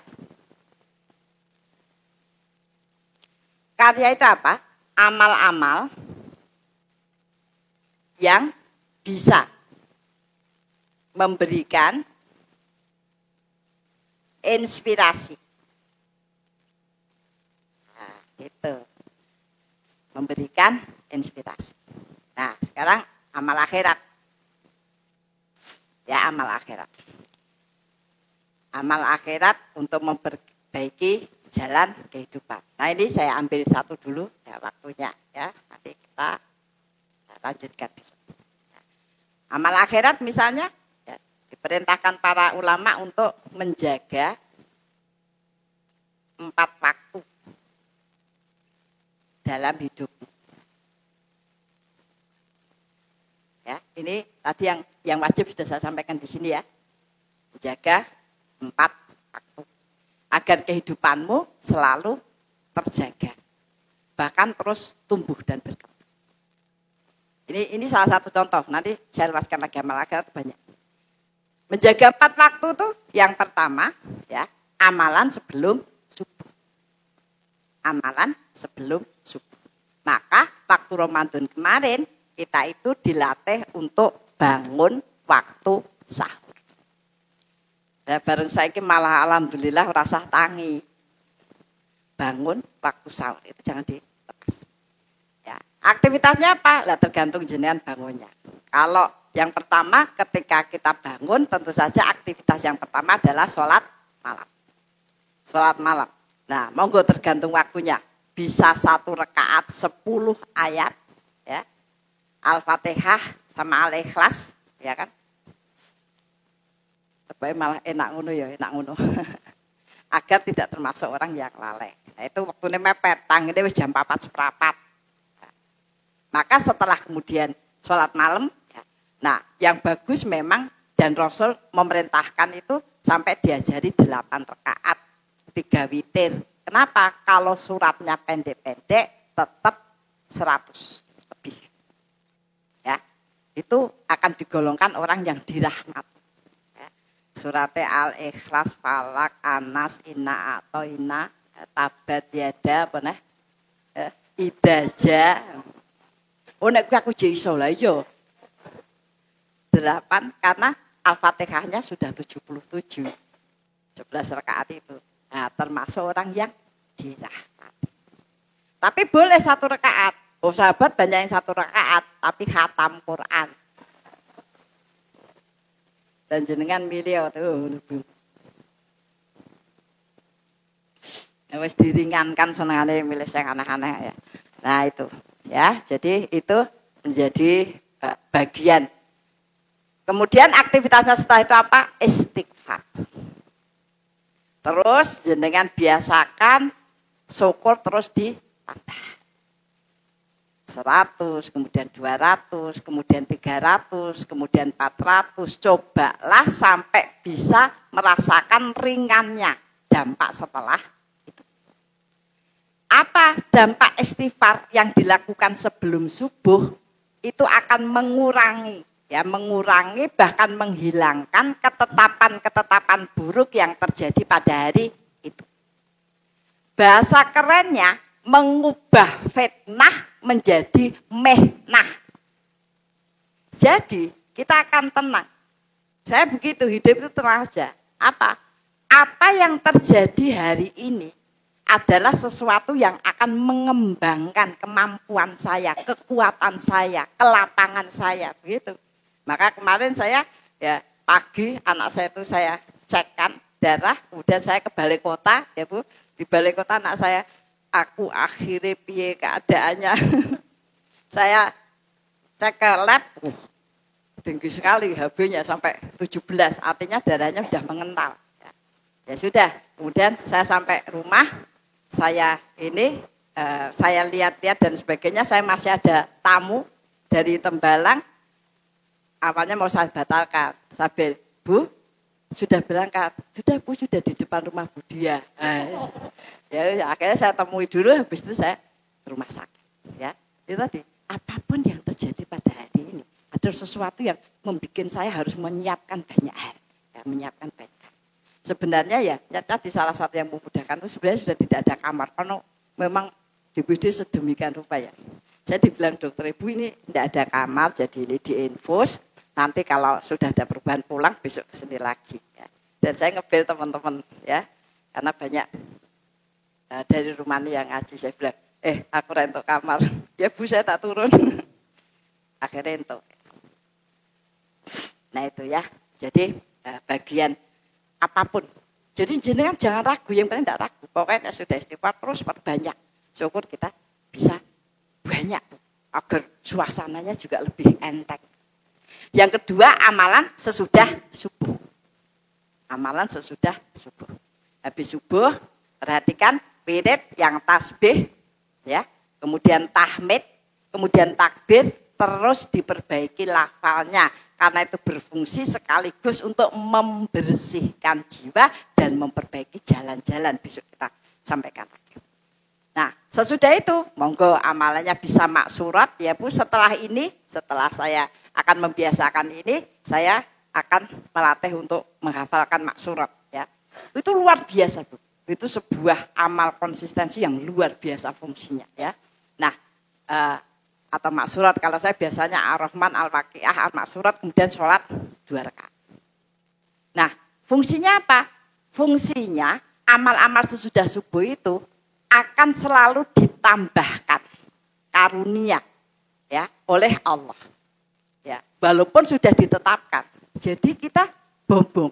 Karya itu apa? Amal-amal yang bisa memberikan inspirasi. Nah, itu. Memberikan inspirasi. Nah, sekarang amal akhirat. Ya, amal akhirat. Amal akhirat untuk memperbaiki jalan kehidupan. Nah, ini saya ambil satu dulu ya waktunya ya. Nanti kita lanjutkan besok. Amal akhirat misalnya ya, diperintahkan para ulama untuk menjaga 4 waktu dalam hidup. Ya, ini tadi yang wajib sudah saya sampaikan di sini ya. Menjaga 4 waktu agar kehidupanmu selalu terjaga. Bahkan terus tumbuh dan berkembang. Ini salah satu contoh. Nanti saya jelaskan lagi amal akhirat banyak. Menjaga 4 waktu itu yang pertama ya, amalan sebelum subuh. Amalan sebelum subuh. Maka waktu Ramadan kemarin kita itu dilatih untuk bangun waktu sahur. Ya, bareng saiki malah alhamdulillah rasa tangi. Bangun waktu sahur itu jangan dilepas. Ya, aktivitasnya apa? Lah tergantung jenengan bangunnya. Kalau yang pertama ketika kita bangun tentu saja aktivitas yang pertama adalah sholat malam. Sholat malam. Nah, monggo tergantung waktunya. Bisa 1 rakaat 10 ayat ya. Al-Fatihah sama Al-Ikhlas, ya kan? Tapi malah enak ngono ya, enak ngono. Agar tidak termasuk orang yang lalai. Nah, itu waktunya mepet, tangene wis jam 4 seprapat. Maka setelah kemudian sholat malam, ya, nah yang bagus memang dan Rasul memerintahkan itu sampai diajari 8 rakaat, 3 witir. Kenapa? Kalau suratnya pendek-pendek tetap 100 lebih. Ya, itu akan digolongkan orang yang dirahmati. Ya. Surate Al-Ikhlas, Falak, Anas, Inna atau Inna, Tabat Yada apa nih? Idaja. Oh nek aku iso lah iya. 8 karena Al-Fatihahnya sudah 77. 11 rakaat itu. Nah, termasuk orang yang dirahmati. Tapi boleh 1 rakaat. Oh sahabat banyak yang 1 rakaat, tapi khatam Quran. Dan jenengan milih tuh. Wis diringankan senengane milih yang aneh-aneh ya. Nah itu ya, jadi itu menjadi bagian. Kemudian aktivitasnya setelah itu apa? Istighfar. Terus jenengan biasakan syukur terus ditambah. 100, kemudian 200, kemudian 300, kemudian 400. Cobalah sampai bisa merasakan ringannya dampak setelah itu. Apa dampak istighfar yang dilakukan sebelum subuh? Itu akan mengurangi bahkan menghilangkan ketetapan-ketetapan buruk yang terjadi pada hari itu. Bahasa kerennya mengubah fitnah menjadi mehnah. Jadi kita akan tenang. Saya begitu hidup itu tenang saja. Apa yang terjadi hari ini adalah sesuatu yang akan mengembangkan kemampuan saya, kekuatan saya, kelapangan saya, begitu. Maka kemarin saya ya pagi anak saya itu saya cekkan darah, kemudian saya ke balai kota, ya Bu, di balai kota anak saya, aku akhirnya piye keadaannya. Saya cek ke lab, tinggi sekali HB-nya sampai 17, artinya darahnya sudah mengental. Ya sudah, kemudian saya sampai rumah, saya saya lihat-lihat dan sebagainya, saya masih ada tamu dari Tembalang. Awalnya mau saya batalkan, sambil Bu sudah berangkat, sudah Bu sudah di depan rumah Budia. Ya akhirnya saya temui dulu, habis itu saya ke rumah sakit. Ya itu tadi, apapun yang terjadi pada hari ini, ada sesuatu yang membuat saya harus menyiapkan banyak hal, ya, menyiapkan banyak hal. Sebenarnya ya tadi salah satu yang memudahkan itu sebenarnya sudah tidak ada kamar, karena memang DBD sedemikian rupa ya. Saya dibilang dokter Ibu ini tidak ada kamar, jadi ini diinfus. Nanti kalau sudah ada perubahan pulang besok kesini lagi. Ya. Dan saya ngebel teman-teman ya, karena banyak dari rumah ini yang ngaji. Saya bilang, aku rentok kamar. Ya Bu saya tak turun. Akhirnya rentok. Nah itu ya, jadi bagian apapun. Jadi jenengan jangan ragu, yang penting tidak ragu. Pokoknya sudah istighfar terus perbanyak. Syukur kita bisa banyak agar suasananya juga lebih enteng. Yang kedua, amalan sesudah subuh. Amalan sesudah subuh. Habis subuh, perhatikan wirid yang tasbih, ya, kemudian tahmid, kemudian takbir, terus diperbaiki lafalnya. Karena itu berfungsi sekaligus untuk membersihkan jiwa dan memperbaiki jalan-jalan. Besok kita sampaikan lagi. Nah, sesudah itu, monggo amalannya bisa maksurat, ya Bu. Setelah ini, setelah saya akan membiasakan ini, saya akan melatih untuk menghafalkan maksurat. Ya. Itu luar biasa, Bu. Itu sebuah amal konsistensi yang luar biasa fungsinya. Ya. Nah, atau maksurat, kalau saya biasanya Ar-Rahman, Al-Waqiah, Al-Maksurat, kemudian sholat 2 rakaat. Nah, fungsinya apa? Fungsinya amal-amal sesudah subuh itu akan selalu ditambahkan karunia ya oleh Allah. Ya, walaupun sudah ditetapkan. Jadi kita bombong.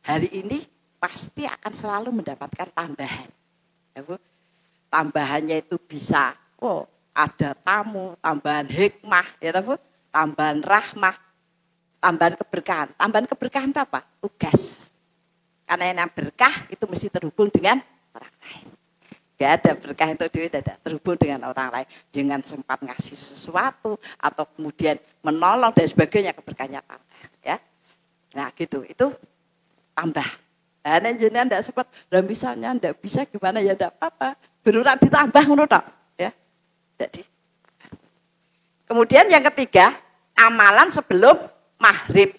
Hari ini pasti akan selalu mendapatkan tambahan. Ya, Bu. Tambahannya itu bisa ada tamu, tambahan hikmah, ya Bu, tambahan rahmah, tambahan keberkahan. Tambahan keberkahan itu apa? Tugas. Karena yang berkah itu mesti terhubung dengan orang lain. Gak ada berkah itu tidak terhubung dengan orang lain. Jangan sempat ngasih sesuatu atau kemudian menolong dan sebagainya, keberkahnya tambah. Ya, nah gitu, itu tambah. Nah, jenengan tidak sempat, dan misalnya tidak bisa gimana ya tidak apa-apa. Berurat ditambah menurut ya. Jadi. Kemudian yang ketiga, amalan sebelum maghrib.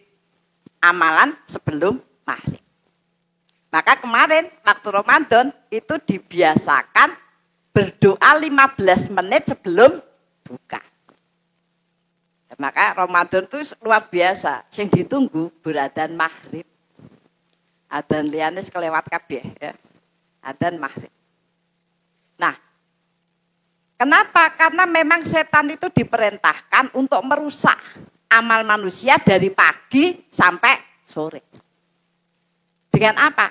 Amalan sebelum maghrib. Maka kemarin waktu Ramadan itu dibiasakan berdoa 15 menit sebelum buka. Maka Ramadan itu luar biasa. Yang ditunggu beradzan maghrib. Adzan liyane kelewat kabeh ya. Adzan maghrib. Nah, kenapa? Karena memang setan itu diperintahkan untuk merusak amal manusia dari pagi sampai sore. Dengan apa?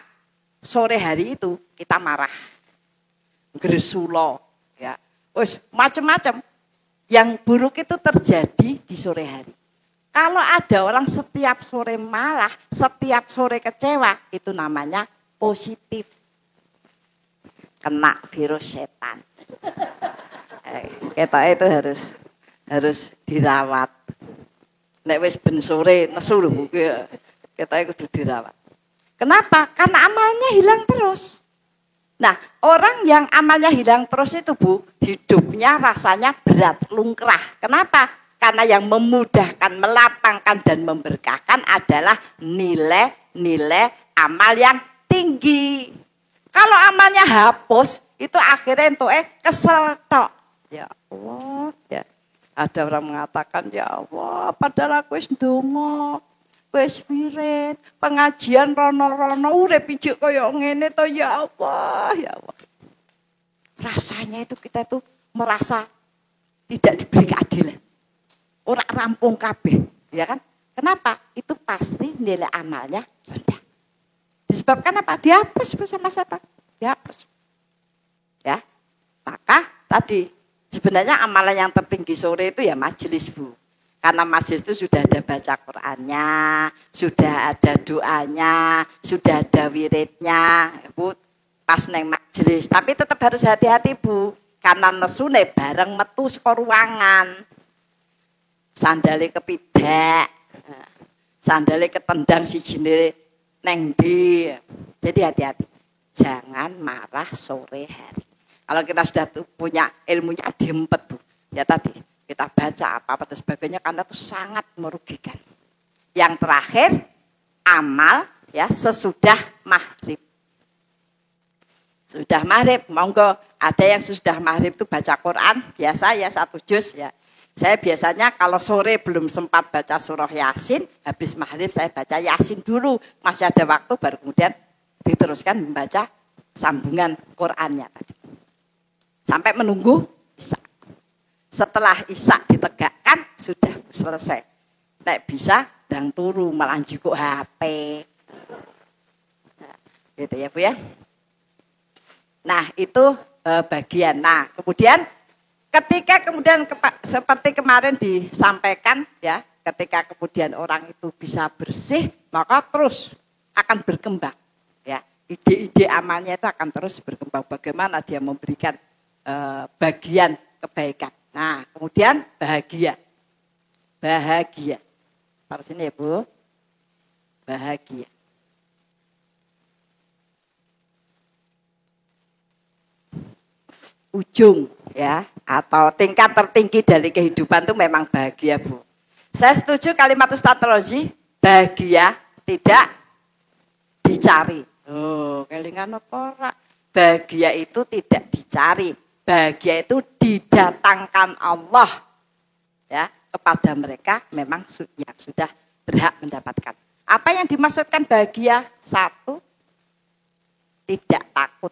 Sore hari itu kita marah. Gresulo ya. Wes macam-macam. Yang buruk itu terjadi di sore hari. Kalau ada orang setiap sore marah, setiap sore kecewa, itu namanya positif. Kena virus setan. Kita itu harus dirawat. Nek wis ben sore nesu lho kita kudu dirawat. Kenapa? Karena amalnya hilang terus. Nah, orang yang amalnya hilang terus itu Bu, hidupnya rasanya berat, lungkrah. Kenapa? Karena yang memudahkan, melapangkan dan memberkahkan adalah nilai-nilai amal yang tinggi. Kalau amalnya hapus, itu akhirnya kesel tok. Ya Allah, ya. Ada orang mengatakan, ya Allah, padahal aku wis ndonga, wis wirid, pengajian rono-rono urip pijuk kaya ngene to ya Allah, ya Allah. Rasanya itu kita tuh merasa tidak diberi keadilan. Ora rampung kabeh, ya kan? Kenapa? Itu pasti nilai amalnya rendah. Disebabkan apa? Dihapus bersama setan. Dihapus. Ya. Maka tadi sebenarnya amalan yang tertinggi sore itu ya majelis Bu. Karena majelis itu sudah ada baca Qur'annya, sudah ada doanya, sudah ada wiridnya, Bu. Pas neng majelis. Tapi tetap harus hati-hati Bu. Karena nesune bareng metu saka ruangan. Sandale kepidak. Sandale ketendang sijine neng ndi. Jadi hati-hati. Jangan marah sore hari. Kalau kita sudah punya ilmunya diempet Bu. Ya tadi kita baca apa dan sebagainya karena itu sangat merugikan. Yang terakhir amal ya sesudah maghrib. Sudah maghrib, monggo ada yang sudah maghrib itu baca Quran biasa ya 1 juz ya. Saya biasanya kalau sore belum sempat baca surah Yasin, habis maghrib saya baca Yasin dulu, masih ada waktu baru kemudian diteruskan membaca sambungan Qurannya tadi. Sampai menunggu Isya. Setelah Isya ditegakkan sudah selesai. Nek bisa dan turu malah njukuk HP. Nah, gitu ya Bu ya. Nah, itu bagian. Nah, kemudian ketika kemudian seperti kemarin disampaikan ya, ketika kemudian orang itu bisa bersih, maka terus akan berkembang ya. Ide-ide amalnya itu akan terus berkembang. Bagaimana dia memberikan bagian kebaikan. Nah, kemudian bahagia. Bahagia. Taruh sini ya, Bu. Bahagia. Ujung ya, atau tingkat tertinggi dari kehidupan itu memang bahagia, Bu. Saya setuju kalimat Ustaz Rozi, bahagia tidak dicari. Oh, kelingan apa ora? Bahagia itu tidak dicari. Bahagia itu didatangkan Allah ya kepada mereka memang yang sudah berhak mendapatkan. Apa yang dimaksudkan bahagia? 1, tidak takut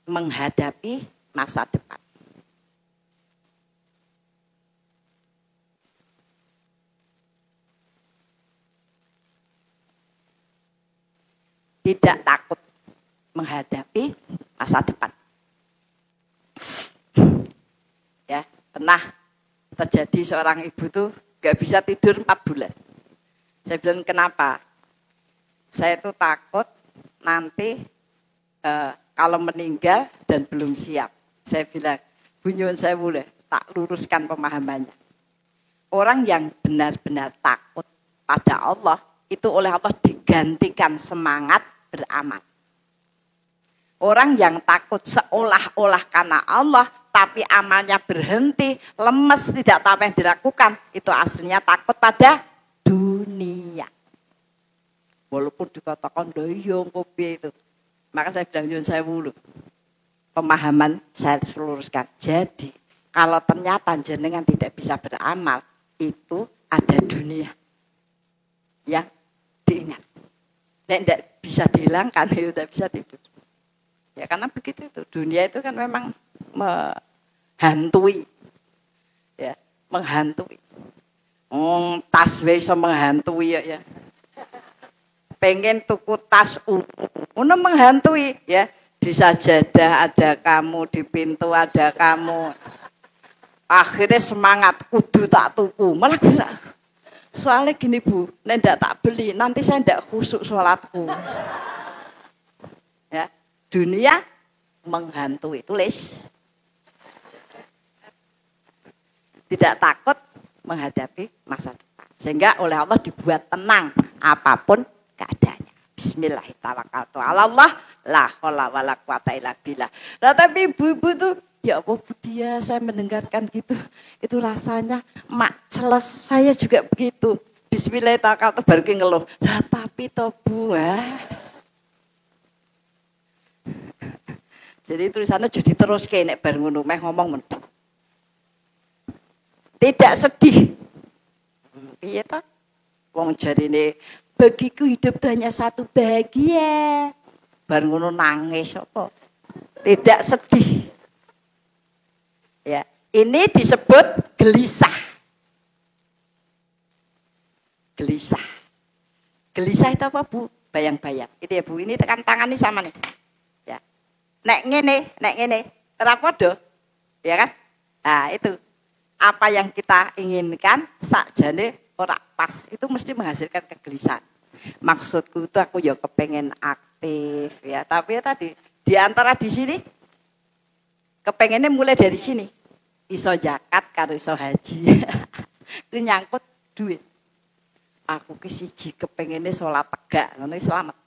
menghadapi masa depan. Tidak takut menghadapi masa depan. Ya, pernah terjadi seorang ibu tuh gak bisa tidur 4 bulan. Saya bilang kenapa? Saya tuh takut nanti kalau meninggal dan belum siap. Saya bilang, Bu nyuwun saya boleh tak luruskan pemahamannya. Orang yang benar-benar takut pada Allah itu oleh Allah digantikan semangat beramal. Orang yang takut seolah-olah karena Allah, tapi amalnya berhenti, lemes, tidak tahu apa yang dilakukan, itu aslinya takut pada dunia. Walaupun dikatakan doyong kopi itu. Maka saya bilang nyuwun sewu lho. Pemahaman saya luruskan. Jadi kalau ternyata jenengan tidak bisa beramal, itu ada dunia yang diingat. Nek tidak bisa dihilangkan, itu tidak bisa tidur. Ya karena begitu itu. Dunia itu kan memang menghantui. Ya, menghantui. Tas iso menghantui ya. Pengen tuku tas ono menghantui ya. Di sajadah ada kamu, di pintu ada kamu. Akhirnya semangat kudu tak tuku. Malah soalnya gini Bu, nek ndak tak beli nanti saya ndak khusyuk sholatku. Ya, dunia menghantui, tulis. Tidak takut menghadapi masa depan. Sehingga oleh Allah dibuat tenang apapun keadaannya. Bismillahirrahmanirrahim. La haula wala quwata illa billah. Nah, tapi ibu-ibu tuh ya apa dia saya mendengarkan gitu. Itu rasanya celes saya juga begitu. Bismillahirrahmanirrahim baru ki ngeluh. Lah tapi to Bu. Jadi tulisannya jadi terus nek bar ngono meh ngomong mentok. Tidak sedih. Piye ta? Wong jarine bagiku hidup hanya satu bahagia. Bar ngono nangis apa? Tidak sedih. Ya, ini disebut gelisah. Gelisah. Gelisah itu apa, Bu? Bayang-bayang. Itu ya, Bu. Ini tekan tangan nih sama nih. Ya. Nek ngene, ora padha. Ya kan? Nah, itu. Apa yang kita inginkan sakjane ora pas. Itu mesti menghasilkan kegelisahan. Maksudku itu aku ya kepengen aktif ya, tapi ya tadi di antara di sini kepengennya mulai dari sini. Iso zakat karo iso haji. Itu nyangkut duit. Aku ki siji kepengennya sholat tegak, ngono selamat.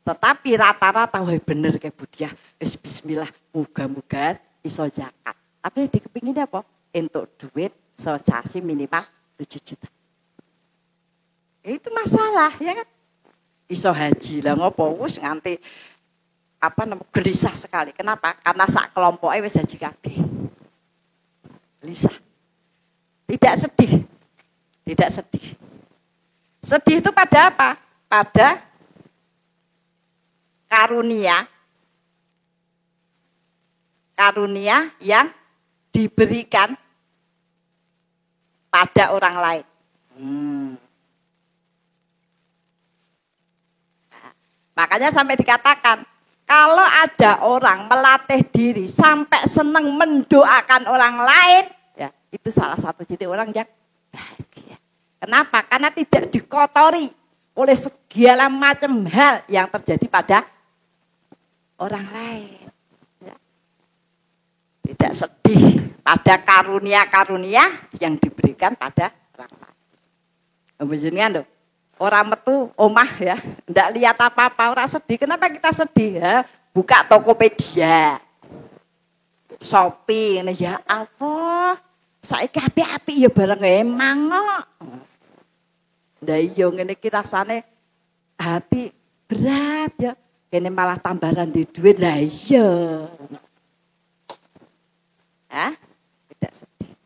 Tetapi rata-rata wae bener kayak Budiah, wis bismillah, muga-muga iso zakat. Tapi dikepinginnya apa? Entuk duit sosasi minimal 7 juta. Itu masalah ya kan. Iso haji lah ngopo wis nganti gelisah sekali. Kenapa? Karena sak kelompoke wis haji kabeh. Gelisah. Tidak sedih. Tidak sedih. Sedih itu pada apa? Pada karunia. Karunia yang diberikan pada orang lain. Makanya sampai dikatakan, kalau ada orang melatih diri sampai senang mendoakan orang lain, ya itu salah satu ciri orang yang bahagia. Kenapa? Karena tidak dikotori oleh segala macam hal yang terjadi pada orang lain. Ya. Tidak sedih pada karunia-karunia yang diberikan pada orang lain. Kemudian loh. Orang metu omah ya, ndak lihat apa-apa, orang sedih. Kenapa kita sedih ya? Buka Tokopedia, Shopee, ini ya Allah. Saiki api-api ya barang emang kok. Ndak iya ngene iki rasane hati berat ya. Kene malah tambahan di duit lah iya. Tidak sedih.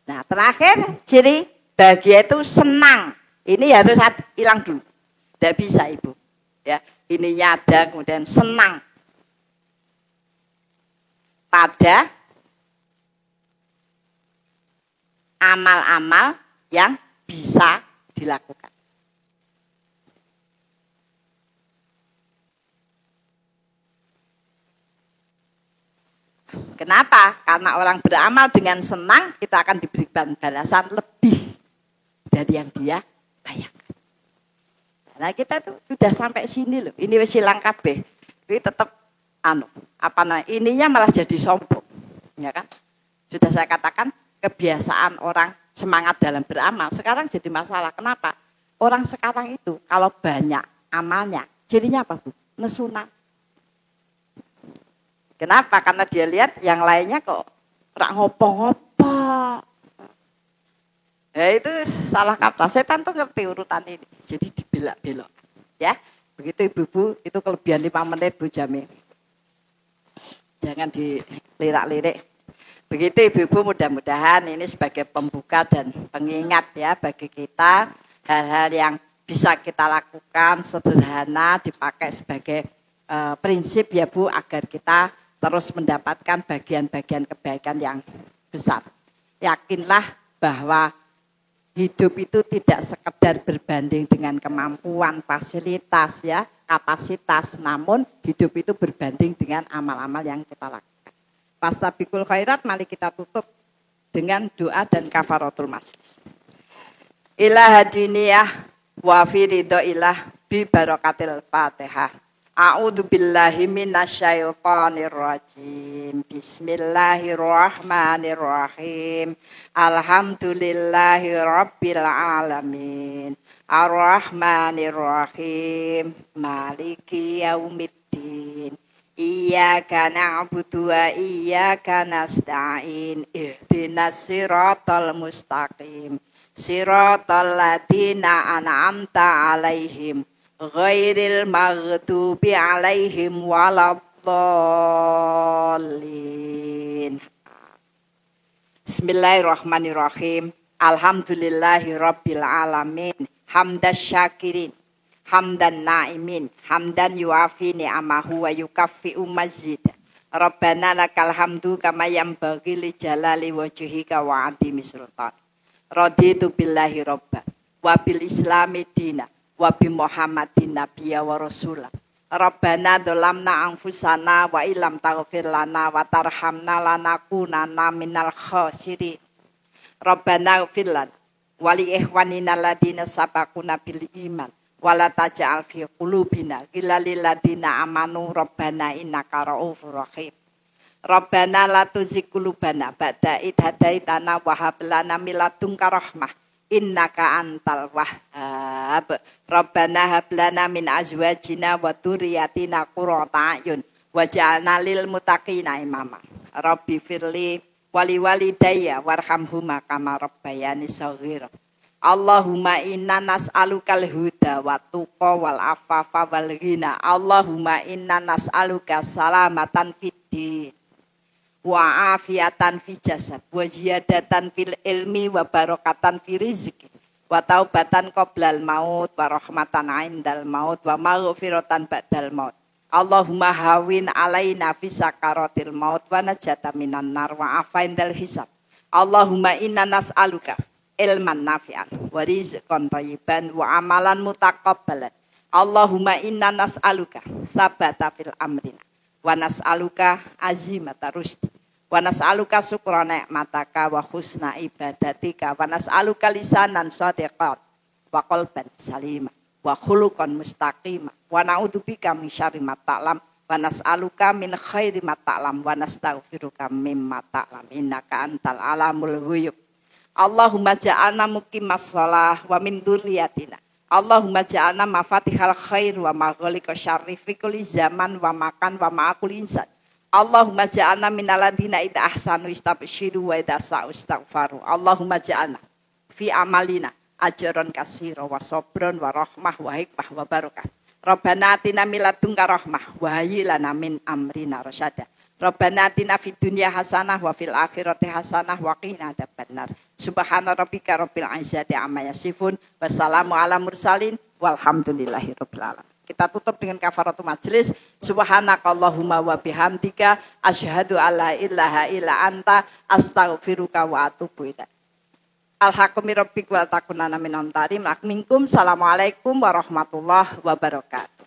Nah, terakhir ciri bahagia itu senang. Ini harus hilang dulu. Tidak bisa Ibu. Ya, ininya ada kemudian senang pada amal-amal yang bisa dilakukan. Kenapa? Karena orang beramal dengan senang, kita akan diberikan balasan lebih dari yang dia bayangkan. Nah kita tuh sudah sampai sini loh. Ini wis silang kabeh. Ini tetap ininya malah jadi sombong. Ya kan? Sudah saya katakan kebiasaan orang semangat dalam beramal sekarang jadi masalah. Kenapa? Orang sekarang itu kalau banyak amalnya, cirinya apa, Bu? Nesunat. Kenapa? Karena dia lihat yang lainnya kok rak ngopo-ngopo. Ya itu salah kaprah. Setan tuh ngerti urutan ini. Jadi dibelak-belok. Ya. Begitu ibu-ibu, itu kelebihan 5 menit Bu Jami. Jangan dilirak-lirik. Begitu ibu-ibu, mudah-mudahan ini sebagai pembuka dan pengingat ya bagi kita. Hal-hal yang bisa kita lakukan sederhana dipakai sebagai prinsip ya Bu, agar kita terus mendapatkan bagian-bagian kebaikan yang besar. Yakinlah bahwa hidup itu tidak sekedar berbanding dengan kemampuan, fasilitas, ya, kapasitas. Namun hidup itu berbanding dengan amal-amal yang kita lakukan. Fastabiqul khairat, mari kita tutup dengan doa dan kafaratul majlis. Ilah hadiniyah wa fi ridhoillah bi barakatil Fatihah. A'udzu billahi minasyaitonir rajim. Bismillahirrahmanirrahim. Alhamdulillahi rabbil alamin. Arrahmanirrahim. Maliki yaumiddin. Iyyaka na'budu wa iyyaka nasta'in. Ihdinas siratal mustaqim. Siratal ladzina an'amta 'alaihim ghairil maghdubi 'alaihim waladdallin. Bismillahirrahmanirrahim. Alhamdulillahi rabbil alamin. Hamdas syakirin, hamdan na'imin, hamdan yuafi ni'amahu wa yukaffi'u mazid. Rabbana lakal hamdu kama yanbaghi li jalali wajhika wa 'azimi sultan. Raditu billahi robba wa bil islami dina wa bi muhammadin nabiyya wa rasulah. Rabbana dzalamna anfusana wa illam taghfir lana wa tarhamna lanakunanna minal khasirin. Rabbana ighfir lana wa li ikhwanina alladziina sabaquna bil iman wa la taj'al fi qulubina ghillan lil ladziina amanu rabbana innaka ra'ufur rahim. Rabbana la tuzigh qulubana ba'da idh hadaitana wa hab lana min ladunka rahmah innaka antal wahhab. Rabbana hab lana min azwajina wa dzurriyyatina qurrata a'yun waj'alna lil muttaqina imama. Rabbi firli wali walidayya warhamhuma kama rabbayani shaghira. Allahumma inna nas'alukal huda wa tuqa wal afafa wal ghina. Allahumma inna nas'aluka salamatan fid din wa afiatan fi jasad wa ziyadatan fil ilmi wa barakatan fi rizqi wa taubatan qoblal maut wa rahmatan indal maut wa maghfiratan ba'dal maut. Allahumma hawin alaina fi sakaratil maut wa najata minan nar wa afaindal hisab. Allahumma inna nas'aluka ilman nafi'an wa rizqan thayyiban wa amalan mutaqabbalan. Allahumma inna nas'aluka sabata fil amrina wa nas'aluka azimata rusdi wa nas'aluka syukra ni'mataka wa husna ibadatika wa nas'aluka lisanan shadiqat wa qalban salima wa khuluqan mustaqima wa na'udzubika min syarri ma ta'lam wa nas'aluka min khairi ma ta'lam wa nastaghfiruka mimma ta'lam innaka antal alamul ghuyub. Allahumma ja'alna muqimas shalah wa min dzurriyyatina. Allahumma ja'alna mafatihal khair wa maghliqa syarri fi kulli zaman wa makan wa ma'akul insan. Allahumma ja'alna minal ladzina idza ahsanu istabshiru wa idza sa'u istaghfaru. Allahumma ja'alna fi amalina ajran katsira wa sabran wa rahmah wa hikmah wa barakah. Rabbana atina min ladunka rahmah wa hayyi lana min amrina rasyada. Rabbana atina fid dunya hasanah wa fil akhirati hasanah wa qina adzabannar. Subhana rabbika rabbil izzati amma yasifun. Wassalamu ala mursalin walhamdulillahi rabbil alamin. Kita tutup dengan kafaratul majlis. Subhanakallahumma wa bihamdika asyhadu alla ilaha illa anta astaghfiruka wa atubu ilaik. Alhaqumi rabbik wa takunana minal tarim. Assalamualaikum warahmatullahi wabarakatuh.